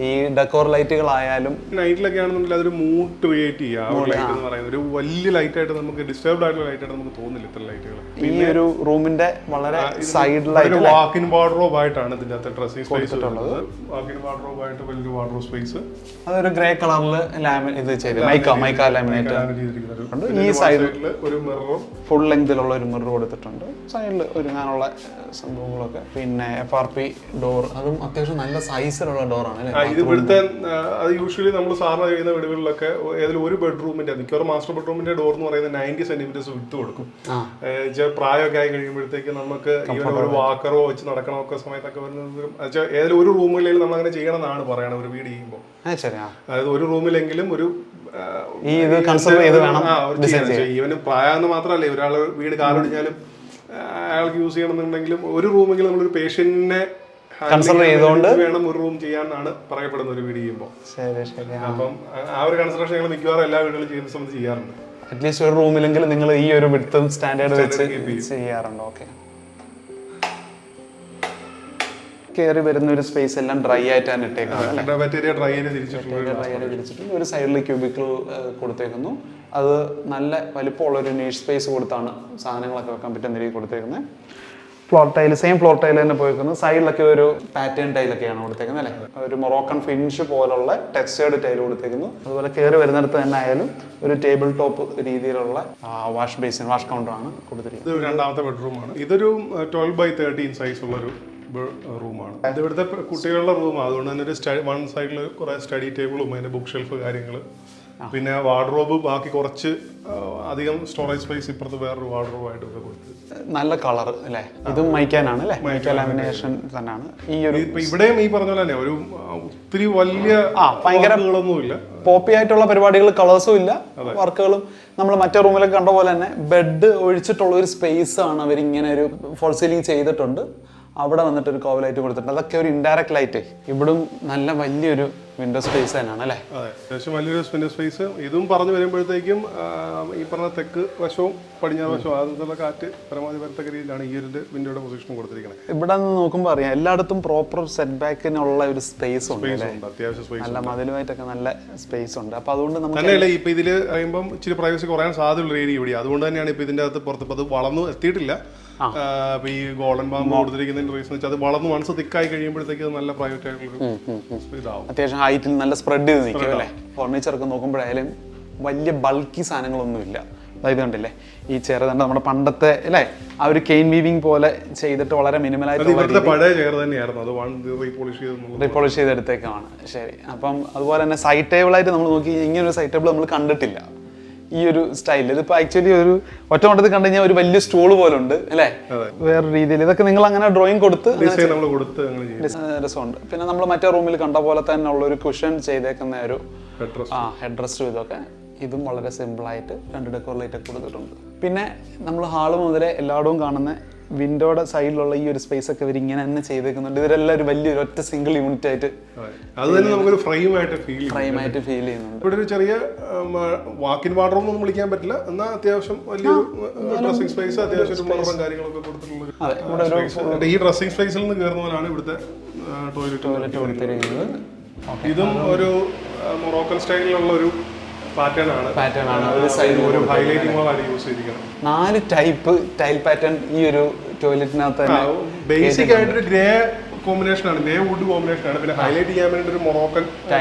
ഈ ഡെക്കോർ ലൈറ്റുകളായാലും നൈറ്റിലൊക്കെ ആണെന്നുണ്ടെങ്കിൽ അതൊരു മൂഡ് ക്രിയേറ്റ് ചെയ്യുക. ലൈറ്റ് എന്ന് പറയുന്നത് ഒരു വലിയ ലൈറ്റ് ആയിട്ട് നമുക്ക് ഡിസ്റ്റർബ്ഡ് ആയിട്ടുള്ള ലൈറ്റ് ആയിട്ട് നമുക്ക് തോന്നില്ല ഇത്ര ലൈറ്റുകൾ. ഈ ഒരു റൂമിന്റെ വളരെ സൈഡിലായിട്ട് വാക്ക് ഇൻ വാർഡ്രോബ് ആയിട്ടാണ് ഇതിന്റെ അകത്ത് ഡ്രസ്സിംഗ് സ്പേസ് ഉള്ളത്. വാക്ക് ഇൻ വാർഡ്രോബ് ആയിട്ട് വലിയൊരു വാർഡ്രോബ് സ്പേസ്, അതൊരു ഗ്രേ കളറിൽ ഇത് ചെയ്ത് മൈക്ക ലാമിനേറ്റ്. ഈ സൈഡിൽ ഒരു മിററും ഫുൾ ലെങ്തിലുള്ള ഒരു മിറർ കൊടുത്തിട്ടുണ്ട്. സൈഡിൽ ഒരുങ്ങാനുള്ള സംഭവങ്ങളൊക്കെ. പിന്നെ FRP ഡോർ, അതും അത്യാവശ്യം നല്ല സൈസിലുള്ള ഡോറാണ് അല്ലേ? ഇത് ഇവിടുത്തെ അത് യൂഷ്വലി നമ്മൾ സാറിന് ചെയ്യുന്ന വീടുകളിലൊക്കെ ഏതെങ്കിലും ഒരു ബെഡ്റൂമിന്റെ മിക്കവാറും മാസ്റ്റർ ബെഡ്റൂമിന്റെ ഡോർ എന്ന് പറയുന്നത് 90 സെന്റിമീറ്റേഴ്സ് വിട്ട് കൊടുക്കും. പ്രായമൊക്കെ ആയി കഴിയുമ്പോഴത്തേക്ക് നമുക്ക് ഈവൻ ഒരു വാക്കറോ വെച്ച് നടക്കണോ ഒക്കെ സമയത്തൊക്കെ വരുന്നത് ഏതെങ്കിലും ഒരു റൂമിലെങ്കിലും നമ്മൾ അങ്ങനെ ചെയ്യണം എന്നാണ് പറയണത് ഒരു വീട് ചെയ്യുമ്പോൾ. അതായത് ഒരു റൂമിലെങ്കിലും ഒരു ഈവന് പ്രായം മാത്രമല്ല, ഒരാൾ വീട് കാലൊടിഞ്ഞാലും അയാൾക്ക് യൂസ് ചെയ്യണമെന്നുണ്ടെങ്കിലും ഒരു റൂമെങ്കിലും നമ്മളൊരു പേഷ്യന്റിനെ കൺസിഡർ ചെയ്തുകൊണ്ട് വേണം ഒരു റൂം ചെയ്യാനാണ് പറയപ്പെടുന്നത് ഒരു വീട് ചെയ്യുമ്പോൾ. അപ്പം ആ ഒരു കൺസിഡറേഷൻ ഞങ്ങൾ മിക്കവാറും എല്ലാ വീടുകളും ചെയ്യുന്ന സമയത്ത് ചെയ്യാറുണ്ട്. അറ്റ്ലീസ്റ്റ് ഒരു റൂമിലെങ്കിലും നിങ്ങൾ ഈ ഒരു വിഡ്ത്തും സ്റ്റാൻഡേർഡ് വെച്ച് ചെയ്യാറുണ്ട്. ഓക്കെ, കയറി വരുന്ന ഒരു സ്പേസ് എല്ലാം ഡ്രൈ ആയിട്ടാണ് ഇട്ടേക്കുന്നത്. ഡ്രൈ തിരിച്ചിട്ടുണ്ട്. ഒരു സൈഡിൽ ക്യൂബിക്കിൾ കൊടുത്തേക്കുന്നു. അത് നല്ല വലിപ്പമുള്ള ഒരു നീഷ് സ്പേസ് കൊടുത്താണ് സാധനങ്ങളൊക്കെ വെക്കാൻ പറ്റുന്ന രീതിയിൽ കൊടുത്തേക്കുന്നത്. Floor tile same floor tile തന്നെ പോയിരിക്കുന്നത്. സൈഡിലൊക്കെ ഒരു പാറ്റേൺ ടൈലൊക്കെയാണ് കൊടുത്തേക്കുന്നത് അല്ലേ? ഒരു മൊറോക്കൻ ഫിനിഷ് പോലുള്ള ടെക്സ്റ്റേർഡ് ടൈൽ കൊടുത്തേക്കുന്നു. അതുപോലെ കയറി വരുന്നിടത്ത് തന്നെ ആയാലും ഒരു ടേബിൾ ടോപ്പ് രീതിയിലുള്ള വാഷ് ബേസിൻ, വാഷ് കൗണ്ടറാണ് കൊടുത്തിരിക്കുന്നത്. ഇത് രണ്ടാമത്തെ ബെഡ്റൂമാണ്. ഇതൊരു 12x13 സൈസ് ഉള്ളൊരു റൂമാണ്. ഇത് ഇവിടുത്തെ കുട്ടികളുടെ റൂമാണ്. അതുകൊണ്ട് തന്നെ ഒരു വൺ സൈഡിൽ കുറെ സ്റ്റഡി ടേബിളും അതിന്റെ ബുക്ക് ഷെൽഫ് കാര്യങ്ങൾ, പിന്നെ വാർഡ്രോബ്, ബാക്കി കുറച്ച് അധികം സ്റ്റോറേജ് സ്പേസ് ഇപ്പുറത്ത് വേറൊരു വാർഡ്രോബ് ആയിട്ട് കൊടുത്ത്. നല്ല കളർ അല്ലേ? ഇതും മൈക്കാനാണ് അല്ലേ? മൈക്ക ലാമിനേഷൻ തന്നെയാണ്. ഈ ഒരു ഇവിടെയും ഈ പറഞ്ഞ പോലെ തന്നെ ഒരു ഒത്തിരി വലിയ ഭയങ്കരങ്ങളൊന്നുമില്ല, പോപ്പി ആയിട്ടുള്ള പരിപാടികൾ, കളേഴ്സും ഇല്ല, വർക്കുകളും നമ്മൾ മറ്റേ റൂമിലൊക്കെ കണ്ട പോലെ തന്നെ ബെഡ് ഒഴിച്ചിട്ടുള്ള ഒരു സ്പേസ് ആണ് അവരിങ്ങനെ ഒരു ഫോൾ സീലിംഗ് ചെയ്തിട്ടുണ്ട്. അവിടെ വന്നിട്ട് ഒരു കോവ് ലൈറ്റ് കൊടുത്തിട്ടുണ്ട്. അതൊക്കെ ഒരു ഇൻഡയറക്റ്റ് ലൈറ്റ്. ഇവിടും നല്ല വലിയൊരു വിൻഡോ സ്പേസ് തന്നെയാണ് അല്ലേ? അതെ, അത്യാവശ്യം വലിയൊരു വിൻഡോ സ്പേസ്. ഇതും പറഞ്ഞു വരുമ്പോഴത്തേക്കും ഈ പറഞ്ഞ തെക്ക് വശവും പടിഞ്ഞാറ് വശവും അതിനുള്ള കാറ്റ് പരമാവധി വരത്തക്ക രീതിയിലാണ് ഈ ഒരു വിൻഡോയുടെ പൊസിഷൻ കൊടുത്തിരിക്കുന്നത്. ഇവിടെ നിന്ന് നോക്കുമ്പോൾ അറിയാം എല്ലായിടത്തും പ്രോപ്പർ സെറ്റ് ബാക്കിനുള്ള ഒരു സ്പേസ് ഉണ്ട്. അത്യാവശ്യം സ്പേസ്, നല്ല മതിലുമായിട്ടൊക്കെ നല്ല സ്പേസ് ഉണ്ട്. അപ്പൊ അതുകൊണ്ട് നമുക്ക് തന്നെയല്ലേ ഇപ്പൊ ഇതില് കഴിയുമ്പോൾ ഇച്ചിരി പ്രൈവസി കുറയാൻ സാധ്യതയുള്ള ഏരിയ ഇവിടെ. അതുകൊണ്ട് തന്നെയാണ് ഇപ്പൊ ഇതിന്റെ അകത്ത് പുറത്ത് അത് വളർന്നു എത്തിയിട്ടില്ല. ഇപ്പൊ ഈ ഗോൾഡൻ ബാമ്പ് കൊടുത്തിരിക്കുന്നതിന്റെ റീസൺ വെച്ചാൽ അത് വളർന്ന് മനസ്സ് തിക്കായി കഴിയുമ്പോഴത്തേക്ക് നല്ല പ്രൈവറ്റ് ആയിട്ടുള്ള ഇതാവും. അത്യാവശ്യം ഹൈറ്റിൽ നല്ല സ്പ്രെഡ് ചെയ്ത് നിൽക്കും അല്ലേ? ഫർണിച്ചറൊക്കെ നോക്കുമ്പോഴായാലും വലിയ ബൾക്കി സാധനങ്ങളൊന്നുമില്ല. അതായത് കണ്ടില്ലേ ഈ ചെറുതുണ്ട് നമ്മുടെ പണ്ടത്തെ അല്ലേ ആ ഒരു കെയിൻ വീവിംഗ് പോലെ ചെയ്തിട്ട് വളരെ മിനിമലായിട്ട് റീപോളിഷ് ചെയ്തെടുത്തേക്കാണ്. ശരി, അപ്പം അതുപോലെ തന്നെ സൈഡ് ടേബിളായിട്ട് നമ്മൾ നോക്കി ഇങ്ങനൊരു സൈഡ് ടേബിൾ നമ്മൾ കണ്ടിട്ടില്ല ഈ ഒരു സ്റ്റൈലിൽ. ഇതിപ്പോ ആക്ച്വലി ഒരു ഒറ്റമൊട്ടത്തിൽ കണ്ടു കഴിഞ്ഞാൽ ഒരു വലിയ സ്റ്റൂള് പോലെ ഉണ്ട് അല്ലേ? വേറെ രീതിയിൽ ഇതൊക്കെ നിങ്ങൾ അങ്ങനെ ഡ്രോയിങ് കൊടുത്ത് രസമുണ്ട്. പിന്നെ നമ്മൾ മറ്റേ റൂമിൽ കണ്ട പോലെ തന്നെ ഉള്ള ഒരു കുഷൻ ചെയ്തേക്കുന്ന ഒരു ഹെഡ് റെസ്റ്റും ഇതൊക്കെ, ഇതും വളരെ സിമ്പിളായിട്ട് 2 ഡെക്കോർ ലൈറ്റ് ഒക്കെ കൊടുത്തിട്ടുണ്ട്. പിന്നെ നമ്മൾ ഹാള് മുതലേ എല്ലായിടവും കാണുന്ന വിൻഡോയുടെ സൈഡിലുള്ള ഈ ഒരു സ്പേസ് ഒക്കെ ഇവർ ഇങ്ങനെ തന്നെ ചെയ്തേക്കുന്നുണ്ട്. ഇവരെല്ലാം ഒരു വലിയൊരു ഒറ്റ സിംഗിൾ യൂണിറ്റ് ആയിട്ട് അത് തന്നെ നമുക്കൊരു ഫ്രെയിമായിട്ട് ഫീൽ ചെയ്യുന്നുണ്ട്. ഇവിടെ ഒരു ചെറിയ വാക്കിൻ വാർഡ്രോബ് ഒന്നും വിളിക്കാൻ പറ്റില്ല, എന്നാൽ അത്യാവശ്യം വലിയൊരു ഡ്രസ്സിംഗ് സ്പേസ്, അത്യാവശ്യം മററും കാര്യങ്ങളൊക്കെ കൊടുത്തിട്ടുള്ള ഈ ഡ്രസ്സിംഗ് സ്പേസിൽ നിന്ന് കയറുന്ന പോലാണ് ഇവിടുത്തെ ടോയ്ലറ്റ് കൊടുത്തിരിക്കുന്നത്. ഇതും ഒരു മൊറോക്കൻ സ്റ്റൈലിലുള്ള ഒരു പാറ്റേൺ ആണ്. ഒരു സൈഡ് ഒരു ഹൈലൈറ്റിംഗ് വാളാണ് യൂസ് ചെയ്തിരിക്കുന്നത്. 4 ടൈപ്പ് ടൈൽ പാറ്റേൺ ഈ ഒരു ടോയ്ലറ്റിനകത്ത് തന്നെ. ബേസിക് ആയിട്ടൊരു ഗ്രേ കോമ്പിനേഷൻ ആണ്, ഗ്രേ വുഡ് കോമ്പിനേഷൻ ആണ്. പിന്നെ ഹൈലൈറ്റ് ചെയ്യാൻ വേണ്ടി ഒരു മൊറോക്കൻ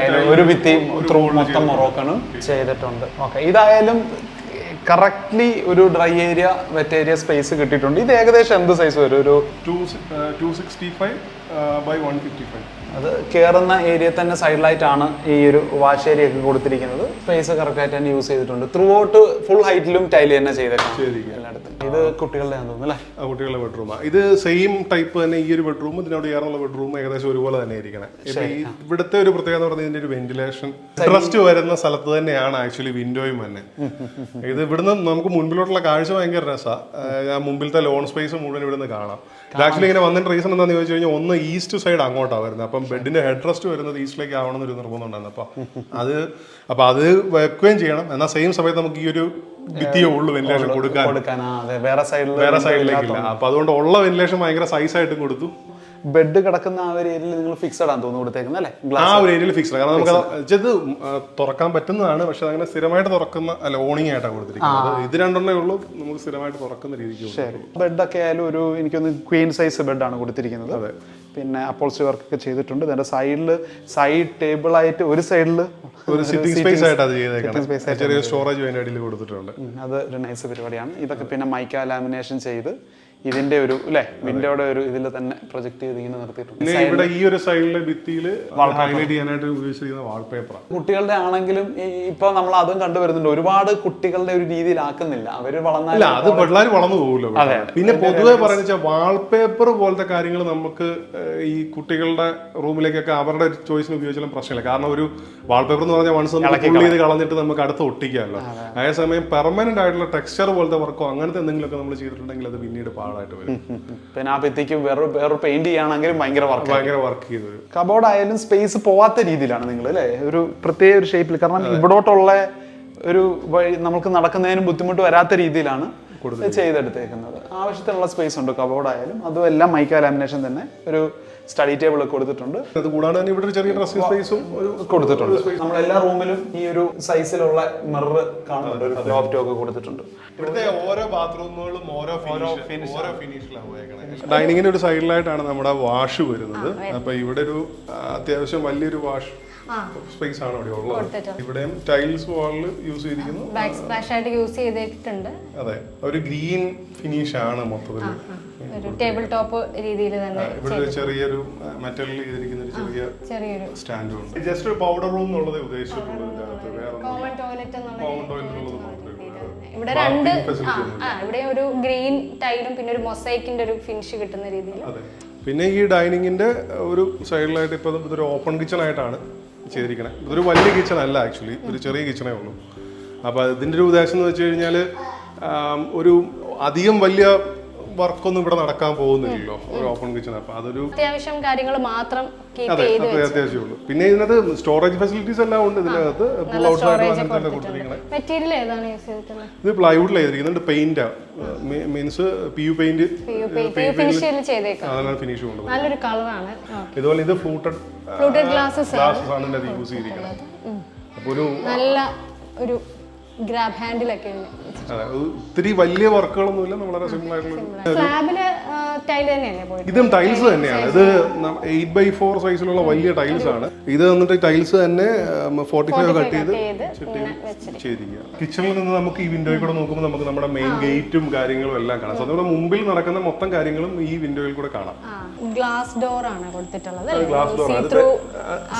ഒരു ഭിത്തി മൊത്തം മൊറോക്കണും ചെയ്തിട്ടുണ്ട്. ഓക്കെ, ഇതായാലും കറക്റ്റ്ലി ഒരു dry area wet area space കിട്ടിയിട്ടുണ്ട്. ഇത് ഏകദേശം എന്ത് സൈസ് വരും? ഒരു 265 by 155. അത് കയറുന്ന ഏരിയ തന്നെ സൈഡിലായിട്ടാണ് ഈ ഒരു വാഷ് ഏരിയ ഒക്കെ കൊടുത്തിരിക്കുന്നത്. സ്പേസ് കറക്റ്റായിട്ട് തന്നെ യൂസ് ചെയ്തിട്ടുണ്ട്. ത്രൂ ഔട്ട് ഫുൾ ഹൈറ്റിലും ടൈൽ തന്നെ ചെയ്തേക്കാം എല്ലായിടത്തും. ഇത് കുട്ടികളുടെ തോന്നുന്നു അല്ലേ? കുട്ടികളുടെ ബെഡ്റൂമാണ്. ഇത് സെയിം ടൈപ്പ് തന്നെ. ഈ ഒരു ബെഡ്റൂം ഇതിനോട് ചേർന്നുള്ള ബെഡ്റൂം ഏകദേശം ഒരുപോലെ തന്നെ ഇരിക്കണം. ഇവിടുത്തെ ഒരു പ്രത്യേകത എന്ന് പറഞ്ഞാൽ ഇതിന്റെ ഒരു വെന്റിലേഷൻ ട്രസ്റ്റ് വരുന്ന സ്ഥലത്ത് തന്നെയാണ് ആക്ച്വലി വിൻഡോയും തന്നെ. ഇത് ഇവിടുന്ന് നമുക്ക് മുൻപിലോട്ടുള്ള കാഴ്ച ഭയങ്കര രസമാണ്. മുമ്പിലത്തെ ലോൺ സ്പേസ് മുഴുവൻ ഇവിടുന്ന് കാണാം. ആക്ച്വലി ഇങ്ങനെ വന്നതിന്റെ റീസൺ എന്താണെന്ന് ചോദിച്ചു കഴിഞ്ഞാൽ ഒന്ന് ഈസ്റ്റ് സൈഡ് അങ്ങോട്ടാണ് വരുന്നത്. അപ്പം ബെഡിന്റെ ഹെഡ് റെസ്റ്റ് വരുന്നത് ഈസ്റ്റിലേക്ക് ആവണമെന്നൊരു നിർബന്ധം ഉണ്ടായിരുന്നു. അപ്പൊ അത് വെക്കുകയും ചെയ്യണം. എന്നാൽ സെയിം സമയത്ത് നമുക്ക് ഈ ഒരു ഭിത്തിയേ ഉള്ളൂ വെന്റിലേഷൻ കൊടുക്കാൻ, വേറെ സൈഡിലേക്കില്ല. അപ്പൊ അതുകൊണ്ട് ഉള്ള വെന്റിലേഷൻ ഭയങ്കര സൈസായിട്ട് കൊടുത്തു. ബെഡ് കിടക്കുന്ന ആ ഒരു ഏരിയയിൽ നിങ്ങൾ ഫിക്സഡ് ആണെന്ന് തോന്നുന്നു കൊടുത്തേക്കുന്നത് അല്ലേ? ആ ഒരു ഏരിയയിൽ ഫിക്സഡ്. കാരണം നമുക്ക് ഇത് തുറക്കാൻ പറ്റുന്നതാണ്, പക്ഷെ അങ്ങനെ സ്ഥിരമായിട്ട് തുറക്കുന്ന അല്ല ഓണിംഗ് ആയിട്ടാണ് കൊടുത്തിരിക്കുന്നത്. ഇത് രണ്ടെണ്ണേ ഉള്ളൂ നമുക്ക് സ്ഥിരമായിട്ട് തുറക്കുന്ന രീതിക്ക്. ശരി. ബെഡൊക്കെ ആയാലും ഒരു എനിക്കൊന്ന് ക്വീൻ സൈസ് ബെഡാണ് കൊടുത്തിരിക്കുന്നത്. അതെ. പിന്നെ അപ്പോൾസ്റ്ററി വർക്ക് ഒക്കെ ചെയ്തിട്ടുണ്ട്. ഇതിന്റെ സൈഡ് ടേബിൾ ആയിട്ട് ഒരു സൈഡിൽ ഒരു സിറ്റിംഗ് സ്പേസ് ആയിട്ട് അത് ചെയ്തേക്കണം. ചെറിയ സ്റ്റോറേജ് അതിന്റെ അടിയിൽ കൊടുത്തിട്ടുണ്ട്. അത് ഒരു നൈസ് പരിപാടിയാണ്. ഇതൊക്കെ പിന്നെ മൈക്ക ലാമിനേഷൻ ചെയ്ത് ഇതിന്റെ ഒരു അല്ലെ വിൻഡോയുടെ ഒരു ഇതിൽ തന്നെ പ്രൊജക്ട് ചെയ്ത് ഇങ്ങനെ നിർത്തിയിട്ടുണ്ട്. പിന്നെ ഇവിടെ ഈ ഒരു സൈഡിലെ ഭിത്തിയിൽ ഹൈലൈറ്റ് ചെയ്യാനായിട്ട് ഉപയോഗിച്ചിരിക്കുന്ന വാൾപേപ്പറാണ്. കുട്ടികളുടെ ആണെങ്കിലും ഇപ്പൊ നമ്മൾ അതും കണ്ടുവരുന്നുണ്ട്. ഒരുപാട് കുട്ടികളുടെ ഒരു രീതിയിലാക്കുന്നില്ല. അവര് വളർന്നാലും അത് പിള്ളേർ വളർന്നു പോകുമല്ലോ. പിന്നെ പൊതുവെ പറയുന്ന വാൾപേപ്പർ പോലത്തെ കാര്യങ്ങൾ നമുക്ക് ഈ കുട്ടികളുടെ റൂമിലേക്കൊക്കെ അവരുടെ ചോയ്സിന് ഉപയോഗിച്ചാലും പ്രശ്നമില്ല. കാരണം ഒരു വാൾപേപ്പർ എന്ന് പറഞ്ഞാൽ വൺസ് പുള്ളി ചെയ്ത് കളഞ്ഞിട്ട് നമുക്ക് അടുത്ത് ഒട്ടിക്കാമല്ലോ. അതേസമയം പെർമനന്റ് ആയിട്ടുള്ള ടെക്സ്ചർ പോലത്തെ വർക്കോ അങ്ങനത്തെ എന്തെങ്കിലുമൊക്കെ നമ്മൾ ചെയ്തിട്ടുണ്ടെങ്കിൽ അത് പിന്നീട് പാടായിട്ട് വരും. പിന്നെ ആ ഭിത്തിക്ക് വേറെ പെയിന്റ് ചെയ്യുകയാണെങ്കിലും ഭയങ്കര വർക്ക് ചെയ്തു വരും. കബോർഡ് ആയാലും സ്പേസ് പോവാത്ത രീതിയിലാണ് നിങ്ങൾ അല്ലേ ഒരു പ്രത്യേക ഒരു ഷേപ്പിൽ. കാരണം ഇവിടോട്ടുള്ള ഒരു വഴി നമുക്ക് നടക്കുന്നതിനും ബുദ്ധിമുട്ട് വരാത്ത രീതിയിലാണ് ചെയ്തെടുത്തേക്കുന്നത്. ആവശ്യത്തിനുള്ള സ്പേസ് ഉണ്ട് കബോർഡ് ആയാലും. അതും എല്ലാം മൈക്ക ലാമിനേഷൻ തന്നെ. ഒരു സ്റ്റഡി ടേബിൾ കൊടുത്തിട്ടുണ്ട്. അത് കൂടാതെ തന്നെ ഇവിടെ ഒരു ചെറിയ ഡ്രസ്സിംഗ് സ്പേസും കൊടുത്തിട്ടുണ്ട്. നമ്മൾ എല്ലാ റൂമിലും ഈ ഒരു സൈസിലുള്ള മിറർ കാണുന്നുണ്ട്. ഒരു ലോഫ്റ്റ് ഒക്കെ കൊടുത്തിട്ടുണ്ട്. ഇവിടുത്തെ ഓരോ ബാത്റൂമുകളും ഓരോ ഫിനിഷിലാണ് ഉപയോഗിക്കുന്നത്. ഡൈനിങ്ങിന്റെ ഒരു സൈഡിലായിട്ടാണ് നമ്മുടെ വാഷ് വരുന്നത്. അപ്പൊ ഇവിടെ ഒരു അത്യാവശ്യം വലിയൊരു വാഷ് സ്പേസ് ആണ് അവിടെ ഉള്ളത്. ഇവിടെയും ടൈൽസ് വാളിൽ യൂസ് ചെയ്തിരിക്കുന്നു. ബാക്ക് സ്പ്ലാഷ് ആയിട്ട് യൂസ് ചെയ്തിട്ടുണ്ട്. അതെ, ഒരു ഗ്രീൻ ഫിനിഷ് ആണ് മൊത്തത്തിൽ. ഒരു ടേബിൾ ടോപ്പ് രീതിയിൽ തന്നെ ഇവിടെ ചെറിയൊരു മെറ്റലിൽ ചെയ്തിരിക്കുന്ന ഒരു ചെറിയൊരു സ്റ്റാൻഡും ഉണ്ട്. ജസ്റ്റ് ഒരു പൗഡർ റൂം എന്നുള്ളത് ഉദ്ദേശിച്ചിട്ടുള്ളത്. കോമൺ ടോയ്ലറ്റ് ഇവിടെ ഇവിടെ ഒരു ഗ്രീൻ ടൈലും പിന്നെ ഒരു മൊസൈക്കിന്റെ ഒരു ഫിനിഷ് കിട്ടുന്ന രീതിയിൽ. പിന്നെ ഈ ഡൈനിങ്ങിന്റെ ഒരു സൈഡിലായിട്ട് ഇപ്പൊ ഇതൊരു ഓപ്പൺ കിച്ചൺ ആയിട്ടാണ് ചെയ്തിരിക്കണേ. ഇതൊരു വലിയ കിച്ചൺ അല്ല, ആക്ച്വലി ഒരു ചെറിയ കിച്ചണേ ഉള്ളൂ. അപ്പൊ ഇതിന്റെ ഒരു ഉദ്ദേശം എന്ന് വെച്ച് കഴിഞ്ഞാൽ ഒരു അധികം വലിയ വർക്കൊന്നും ഇവിടെ നടക്കാൻ പോകുന്നില്ലല്ലോ ഒരു ഓപ്പൺ കിച്ചൺ. അപ്പൊ അതൊരു അത്യാവശ്യം കാര്യങ്ങൾ മാത്രം അത്യാവശ്യമുള്ളൂ. പിന്നെ ഇതിനകത്ത് സ്റ്റോറേജ് ഫെസിലിറ്റീസ് എല്ലാം ഉണ്ട്. ഇതിനകത്ത് മെറ്റീരിയൽ ഏതാണ് യൂസ് ചെയ്തിട്ടുള്ളത്? ഇത് പ്ലൈവുഡിൽ ചെയ്തിരിക്കുന്നുണ്ട്. പെയിന്റ് മീൻസ് PU പെയിന്റ് അതാണ് ഫിനിഷ് കൊണ്ടുപോകുന്നത്. നല്ലൊരു കളറാണ്. ഇതുപോലെ ഇത് ഫ്ലൂട്ടഡ് ഗ്ലാസസ് ആണ് ഇതിനകത്ത് യൂസ് ചെയ്തിരിക്കുന്നത്. അപ്പൊ ഒരു നല്ല ഒരു ഗ്രാബ് ഹാൻഡിലൊക്കെ ഒത്തിരി വലിയ വർക്കുകളൊന്നുമില്ല. വളരെ സിമ്പിൾ ആയിട്ടുള്ള ഇതും ടൈൽസ് തന്നെയാണ്. ഇത് 8x4 സൈസിലുള്ള വലിയ ടൈൽസ് ആണ്. ഇത് വന്നിട്ട് ടൈൽസ് തന്നെ 45 കട്ട് ചെയ്ത് ചെയ്തിരിക്കുക. കിച്ചണിൽ നിന്ന് നമുക്ക് ഈ വിൻഡോയിൽ കൂടെ നോക്കുമ്പോൾ നമുക്ക് നമ്മുടെ മെയിൻ ഗേറ്റും കാര്യങ്ങളും എല്ലാം കാണാം. സോ നമ്മുടെ മുമ്പിൽ നടക്കുന്ന മൊത്തം കാര്യങ്ങളും ഈ വിൻഡോയിൽ കൂടെ കാണാം. ഗ്ലാസ് ഡോർ ആണ് കൊടുത്തിട്ടുള്ളത്. ഗ്ലാസ് ഡോർ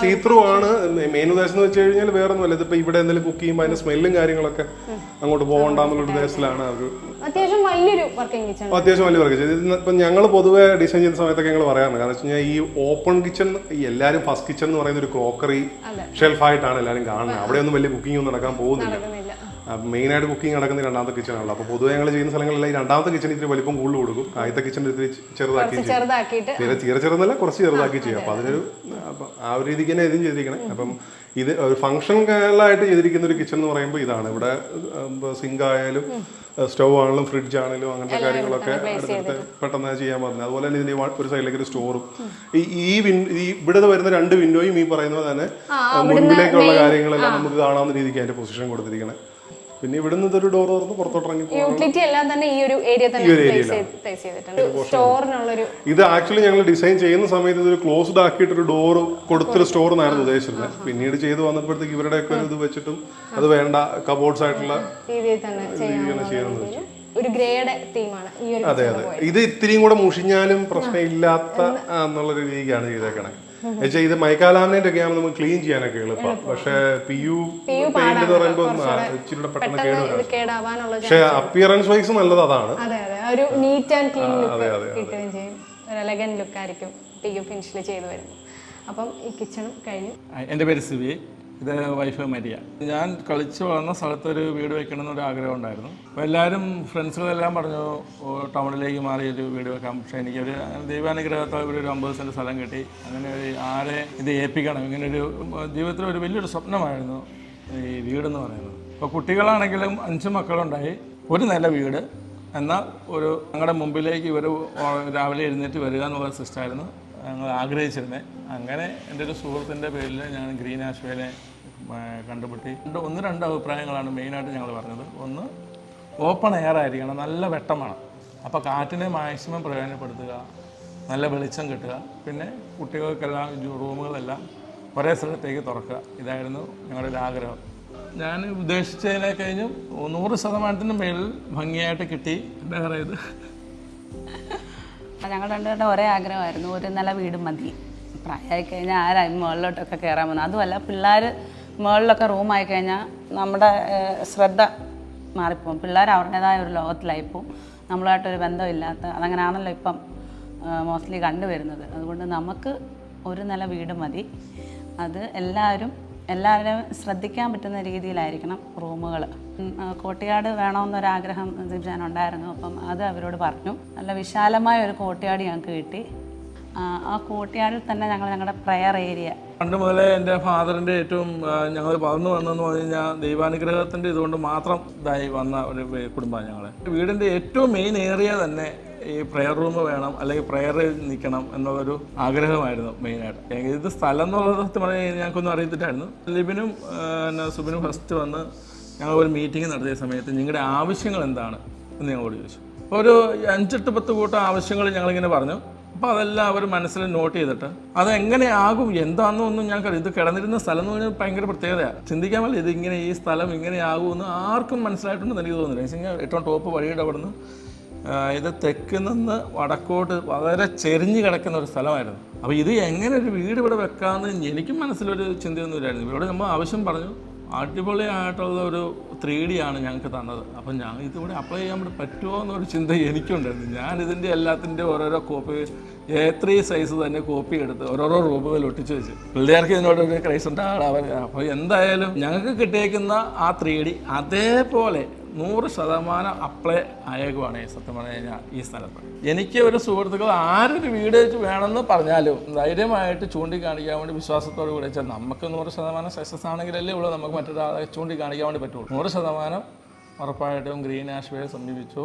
സീ ത്രൂ ആണ്. മെയിൻ ഉദ്ദേശം എന്ന് വെച്ച് കഴിഞ്ഞാൽ വേറെ ഒന്നുമല്ല. ഇതിപ്പോ ഇവിടെ എന്തെങ്കിലും കുക്ക് ചെയ്യുമ്പോൾ അതിന്റെ സ്മെല്ലും കാര്യങ്ങളൊക്കെ അങ്ങോട്ട് പോകണ്ടെന്നുള്ള ഉദ്ദേശത്തിലാണ് അവർ അത്യാവശ്യം വലിയൊരു വർക്കിംഗ് കിച്ചൺ. അത്യാവശ്യം വലിയ വർക്ക് ചെയ്ത്. ഇപ്പം ഞങ്ങൾ പൊതുവെ ഡിസൈൻ ചെയ്യുന്ന സമയത്തൊക്കെ ഞങ്ങൾ പറയാറുണ്ട്. കാരണം വെച്ച് കഴിഞ്ഞാൽ ഈ ഓപ്പൺ കിച്ചൺ എല്ലാവരും ഫസ്റ്റ് കിച്ചൺ എന്ന് പറയുന്ന ഒരു ക്രോക്കറി ഷെൽഫായിട്ടാണ് എല്ലാവരും കാണുന്നത്. അവിടെ ഒന്നും വലിയ കുക്കിംഗ് ഒന്നും നടക്കാൻ പോകുന്നില്ല. മെയിനായിട്ട് കുക്കിംഗ് നടക്കുന്ന രണ്ടാമത്തെ കിച്ചണാണല്ലോ. അപ്പോൾ പൊതുവെ ഞങ്ങൾ ചെയ്യുന്ന സ്ഥലങ്ങളിൽ ഈ രണ്ടാമത്തെ കിച്ചൺ ഇത്തിരി വലിപ്പം കൂടുതൽ കൊടുക്കും. ആദ്യത്തെ കിച്ചൺ ഇത്തിരി ചെറുതാക്കി തീരെ ചെറുതല്ല കുറച്ച് ചെറുതാക്കി ചെയ്യും. അപ്പോൾ അതിനൊരു ആ ഒരു രീതിക്ക് തന്നെ ഇതും ചെയ്തിരിക്കണേ. അപ്പം ഇത് ഒരു ഫംഗ്ഷനലായിട്ട് ചെയ്തിരിക്കുന്ന ഒരു കിച്ചൺ എന്ന് പറയുമ്പോൾ ഇതാണ്. ഇവിടെ സിങ്ക് ആയാലും സ്റ്റൗ ആണെങ്കിലും ഫ്രിഡ്ജ് ആണെങ്കിലും അങ്ങനത്തെ കാര്യങ്ങളൊക്കെ അടുത്തടുത്ത് പെട്ടെന്ന് ചെയ്യാൻ പറ്റുന്നത്. അതുപോലെ തന്നെ ഇതിന്റെ ഒരു സൈഡിലേക്ക് ഒരു സ്റ്റോറും ഈ ഇവിടെ വരുന്ന 2 വിൻഡോയും ഈ പറയുന്നത് തന്നെ മുൻപിലേക്കുള്ള കാര്യങ്ങളെല്ലാം നമുക്ക് കാണാവുന്ന രീതിക്ക് അതിന്റെ പൊസിഷൻ കൊടുത്തിരിക്കണേ. പിന്നെ ഇവിടുന്ന് ഇതൊരു ഡോർ തുറന്ന് പുറത്തോട്ടിറങ്ങി യൂട്ടിലിറ്റി എല്ലാം തന്നെ ഈ ഒരു ഏരിയ തന്നെ പ്ലേസ് ചെയ്തിട്ടുണ്ട്. സ്റ്റോറിനുള്ളൊരു ഇത് ആക്ച്വലി ഞങ്ങൾ ഡിസൈൻ ചെയ്യുന്ന സമയത്ത് ഇതൊരു ക്ലോസ്ഡ് ആക്കിയിട്ട് ഒരു ഡോർ കൊടുത്തൊരു സ്റ്റോർ എന്നായിരുന്നു ഉദ്ദേശിച്ചിരുന്നത്. പിന്നീട് ചെയ്ത് വന്നപ്പോഴത്തേക്ക് ഇവരുടെയൊക്കെ ഒരു ഇത് വെച്ചിട്ടും അത് വേണ്ട കബോർഡ്സ് ആയിട്ടുള്ള രീതിയിൽ തന്നെ ചെയ്യാൻ ഒരു ഗ്രേഡ് തീമാണ് ഈ ഒരു. അതെ അതെ, ഇത് ഇത്തിരിയും കൂടെ മുഷിഞ്ഞാലും പ്രശ്നമില്ലാത്ത എന്നുള്ളൊരു രീതിക്കാണ് ചെയ്തേക്കണേ. എന്നുവെച്ചാൽ ഇത് മൈക്കാലാമിനേറ്റ് ഒക്കെ ആകുമ്പോൾ നമുക്ക് ക്ലീൻ ചെയ്യാനൊക്കെ എളുപ്പം. പക്ഷെ PU പെയിന്റ് എന്ന് പറയുമ്പോൾ ഇച്ചിരി പെട്ടെന്ന് കേടാവാനുള്ള പക്ഷെ അപ്പിയറൻസ് വൈസ് നല്ലത് അതാണ്. അതെ അതെ, ഒരു നീറ്റ് ആൻഡ് ക്ലീൻ ലുക്ക് കിട്ടുകയും ചെയ്യും. ഒരു എലഗന്റ് ലുക്ക് ആയിരിക്കും PU ഫിനിഷിൽ ചെയ്തു വരുമ്പോൾ. അപ്പം ഈ കിച്ചണും കഴിഞ്ഞു. എൻ്റെ പേര് സിബി, ഇത് വൈഫ് മരിയ. ഞാൻ കളിച്ച് വളർന്ന സ്ഥലത്ത് ഒരു വീട് വെക്കണമെന്നൊരു ആഗ്രഹം ഉണ്ടായിരുന്നു. അപ്പോൾ എല്ലാവരും ഫ്രണ്ട്സുകളെല്ലാം പറഞ്ഞു ടൗണിലേക്ക് മാറി ഒരു വീട് വെക്കാം. പക്ഷേ എനിക്കൊരു ദൈവാനുഗ്രഹത്താൽ ഇവിടെ ഒരു 50 സെൻറ്റ് സ്ഥലം കിട്ടി. അങ്ങനെ ഒരു ആരെ ഇത് ഏൽപ്പിക്കണം, ഇങ്ങനൊരു ജീവിതത്തിൽ ഒരു വലിയൊരു സ്വപ്നമായിരുന്നു ഈ വീടെന്ന് പറയുന്നത്. അപ്പോൾ കുട്ടികളാണെങ്കിലും 5 മക്കളുണ്ടായി. ഒരു നില വീട് എന്നാൽ ഒരു ഞങ്ങളുടെ മുമ്പിലേക്ക് ഇവർ രാവിലെ എഴുന്നേറ്റ് വരിക എന്നുള്ള സിസ്റ്റമായിരുന്നു ഞങ്ങൾ ആഗ്രഹിച്ചിരുന്നത്. അങ്ങനെ എൻ്റെ ഒരു സുഹൃത്തിൻ്റെ പേരിൽ ഞാൻ ഗ്രീൻ ആഷ്വേനെ കണ്ടുപിടി. 1-2 അഭിപ്രായങ്ങളാണ് മെയിനായിട്ട് ഞങ്ങൾ പറഞ്ഞത്. ഒന്ന്, ഓപ്പൺ എയർ ആയിരിക്കണം, നല്ല വെട്ടമാണ്, അപ്പോൾ കാറ്റിനെ മാക്സിമം പ്രയോജനപ്പെടുത്തുക, നല്ല വെളിച്ചം കിട്ടുക. പിന്നെ കുട്ടികൾക്കെല്ലാം റൂമുകളെല്ലാം ഒരേ സ്ഥലത്തേക്ക് തുറക്കുക. ഇതായിരുന്നു ഞങ്ങളുടെ ഒരു ആഗ്രഹം. ഞാൻ ഉദ്ദേശിച്ചതിനെ കഴിഞ്ഞും 100% മേളിൽ ഭംഗിയായിട്ട് കിട്ടി. എന്താ പറയുന്നത്, ഞങ്ങൾ രണ്ടുപേരുടെ ഒരേ ആഗ്രഹമായിരുന്നു, ഒരു നില വീട് മതി. പ്രായമായി കഴിഞ്ഞാൽ ആരായി മുകളിലോട്ടൊക്കെ കയറാൻ പോകുന്നത്. അതുമല്ല, പിള്ളേർ മുകളിലൊക്കെ റൂമായി കഴിഞ്ഞാൽ നമ്മുടെ ശ്രദ്ധ മാറിപ്പോവും. പിള്ളേർ അവരുടേതായ ഒരു ലോകത്തിലായിപ്പോവും, നമ്മളുമായിട്ടൊരു ബന്ധമില്ലാത്ത. അതങ്ങനെയാണല്ലോ ഇപ്പം മോസ്റ്റ്ലി കണ്ടുവരുന്നത്. അതുകൊണ്ട് നമുക്ക് ഒരു നില വീട് മതി. അത് എല്ലാവരും ശ്രദ്ധിക്കാൻ പറ്റുന്ന രീതിയിലായിരിക്കണം റൂമുകൾ. കോട്ടിയാട് വേണമെന്നൊരാഗ്രഹം ഉണ്ടായിരുന്നു. അപ്പം അത് അവരോട് പറഞ്ഞു. നല്ല വിശാലമായ ഒരു കോട്ടിയാട് ഞങ്ങൾക്ക് കിട്ടി. ആ കോട്ടിയാടിൽ തന്നെ ഞങ്ങളുടെ പ്രയർ ഏരിയ പണ്ട് മുതലേ എൻ്റെ ഫാദറിൻ്റെ ഏറ്റവും ഞങ്ങൾ വളർന്നു വന്നതെന്ന് പറഞ്ഞു കഴിഞ്ഞാൽ ദൈവാനുഗ്രഹത്തിൻ്റെ ഇതുകൊണ്ട് മാത്രം ഇതായി വന്ന ഒരു കുടുംബമാണ് ഞങ്ങൾ. വീടിൻ്റെ ഏറ്റവും മെയിൻ ഏരിയ തന്നെ ഈ പ്രെയർ റൂം വേണം, അല്ലെങ്കിൽ പ്രെയർ നിൽക്കണം എന്നുള്ളൊരു ആഗ്രഹമായിരുന്നു മെയിനായിട്ട്. ഇത് സ്ഥലം എന്നുള്ളത് സത്യം പറഞ്ഞാൽ ഞങ്ങൾക്കൊന്നും അറിയത്തില്ലായിരുന്നു. ലിബിനും സുബിനും ഫസ്റ്റ് വന്ന് ഞങ്ങൾ ഒരു മീറ്റിംഗ് നടത്തിയ സമയത്ത് നിങ്ങളുടെ ആവശ്യങ്ങൾ എന്താണ് എന്ന് ഞങ്ങളോട് ചോദിച്ചു. അപ്പോൾ ഒരു 5-10 കൂട്ടം ആവശ്യങ്ങൾ ഞങ്ങളിങ്ങനെ പറഞ്ഞു. അപ്പോൾ അതെല്ലാം അവർ മനസ്സിൽ നോട്ട് ചെയ്തിട്ട് അതെങ്ങനെയാകും എന്താണെന്നൊന്നും ഞങ്ങൾക്ക് ഇത് കിടന്നിരുന്ന സ്ഥലം എന്ന് പറഞ്ഞാൽ ഭയങ്കര പ്രത്യേകതയാണ്. ചിന്തിക്കാൻ പറ്റില്ല ഇതിങ്ങനെ ഈ സ്ഥലം ഇങ്ങനെയാകുമെന്ന് ആർക്കും മനസ്സിലായിട്ടുണ്ടെന്ന് എനിക്ക് തോന്നുന്നില്ല. വെച്ച് കഴിഞ്ഞാൽ ഏറ്റവും ടോപ്പ് വഴിയുടെ അവിടെ നിന്ന് ഇത് തെക്ക് നിന്ന് വടക്കോട്ട് വളരെ ചെരിഞ്ഞ് കിടക്കുന്ന ഒരു സ്ഥലമായിരുന്നു. അപ്പോൾ ഇത് എങ്ങനെ ഒരു വീട് ഇവിടെ വെക്കാമെന്ന് എനിക്കും മനസ്സിലൊരു ചിന്തയൊന്നും ഇല്ലായിരുന്നു. ഇവിടെ നമ്മൾ ആവശ്യം പറഞ്ഞു. അടിപൊളിയായിട്ടുള്ള ഒരു 3D ആണ് ഞങ്ങൾക്ക് തന്നത്. അപ്പം ഞാൻ ഇതിവിടെ അപ്ലൈ ചെയ്യാൻ വേണ്ടി പറ്റുമോ എന്നൊരു ചിന്ത എനിക്കുണ്ടായിരുന്നു. ഞാനിതിൻ്റെ എല്ലാത്തിൻ്റെ ഓരോരോ കോപ്പി A3 സൈസ് തന്നെ കോപ്പി എടുത്ത് ഓരോരോ റൂമുകളിൽ ഒട്ടിച്ച് വെച്ച് പിള്ളേർക്ക് ഇതിനോടൊരു ക്രൈസ് ഉണ്ടാകാൻ. അപ്പോൾ എന്തായാലും ഞങ്ങൾക്ക് കിട്ടിയേക്കുന്ന ആ 3D അതേപോലെ 100% അപ്ലൈ ആയേക്കുവാണ് സത്യം പറഞ്ഞു കഴിഞ്ഞാൽ ഈ സ്ഥലത്ത്. എനിക്ക് ഒരു സുഹൃത്തുക്കൾ ആരൊരു വീട് വേണമെന്ന് പറഞ്ഞാലും ധൈര്യമായിട്ട് ചൂണ്ടിക്കാണിക്കാൻ വേണ്ടി വിശ്വാസത്തോട് കൂടി വെച്ചാൽ നമുക്ക് 100% സക്സസ് ആണെങ്കിലല്ലേ ഉള്ളൂ നമുക്ക് മറ്റൊരാളെ ചൂണ്ടിക്കാണിക്കാൻ വേണ്ടി പറ്റുള്ളൂ. 100% ഉറപ്പായിട്ടും ഗ്രീൻ ആഷ്വേയെ സമീപിച്ചു.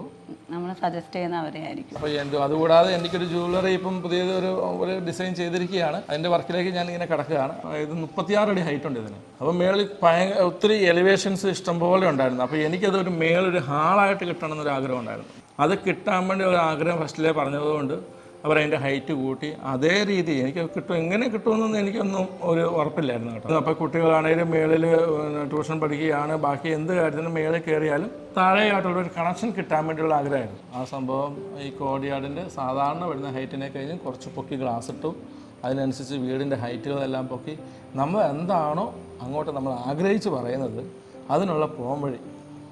നമ്മൾ സജസ്റ്റ് ചെയ്യുന്നവരെ ആയിരിക്കും. അപ്പോൾ അതുകൂടാതെ എനിക്കൊരു ജ്വല്ലറി ഇപ്പം പുതിയൊരു ഡിസൈൻ ചെയ്തിരിക്കുകയാണ്. അതിൻ്റെ വർക്കിലേക്ക് ഞാൻ ഇങ്ങനെ കിടക്കുകയാണ്. ഇത് 36 അടി ഹൈറ്റ് ഉണ്ട് ഇതിന്. അപ്പം മേളിൽ ഒത്തിരി എലിവേഷൻസ് ഇഷ്ടംപോലെ ഉണ്ടായിരുന്നു. അപ്പോൾ എനിക്കതൊരു മേളൊരു ഹാളായിട്ട് കിട്ടണം എന്നൊരു ആഗ്രഹം ഉണ്ടായിരുന്നു. അത് കിട്ടാൻ വേണ്ടി ഒരു ആഗ്രഹം ഫസ്റ്റിലേ പറഞ്ഞതുകൊണ്ട് അവരതിൻ്റെ ഹൈറ്റ് കൂട്ടി അതേ രീതി എനിക്ക് കിട്ടും. എങ്ങനെ കിട്ടുമെന്നൊന്നും എനിക്കൊന്നും ഒരു ഉറപ്പില്ലായിരുന്നു കേട്ടോ. അപ്പോൾ കുട്ടികളാണെങ്കിലും മേളിൽ ട്യൂഷൻ പഠിക്കുകയാണ്, ബാക്കി എന്ത് കാര്യത്തിനും മേളിൽ കയറിയാലും താഴെയായിട്ടുള്ളൊരു കണക്ഷൻ കിട്ടാൻ വേണ്ടിയുള്ള ആഗ്രഹമായിരുന്നു. ആ സംഭവം ഈ കോടിയാടിൻ്റെ സാധാരണ വരുന്ന ഹൈറ്റിനെ കഴിഞ്ഞ് കുറച്ച് പൊക്കി ഗ്ലാസ് ഇട്ടു. അതിനനുസരിച്ച് വീടിൻ്റെ ഹൈറ്റുകളെല്ലാം പൊക്കി നമ്മൾ എന്താണോ അങ്ങോട്ട് നമ്മൾ ആഗ്രഹിച്ച് പറയുന്നത് അതിനുള്ള പോംവഴി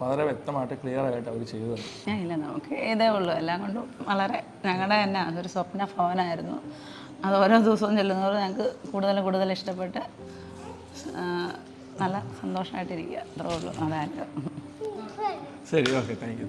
വളരെ വ്യക്തമായിട്ട് ക്ലിയർ ആയിട്ട് അവർ ചെയ്തു തന്നു. ഇല്ല, നമുക്ക് ഇതേ ഉള്ളൂ. എല്ലാം കൊണ്ടും വളരെ ഞങ്ങളുടെ തന്നെ അതൊരു സ്വപ്ന ഭവനായിരുന്നു. അത് ഓരോ ദിവസവും ചെല്ലുന്നവർ ഞങ്ങൾക്ക് കൂടുതൽ ഇഷ്ടപ്പെട്ട് നല്ല സന്തോഷമായിട്ടിരിക്കുക. അത്രേ ഉള്ളൂ. അതായത് ശരി, ഓക്കെ, താങ്ക് യു.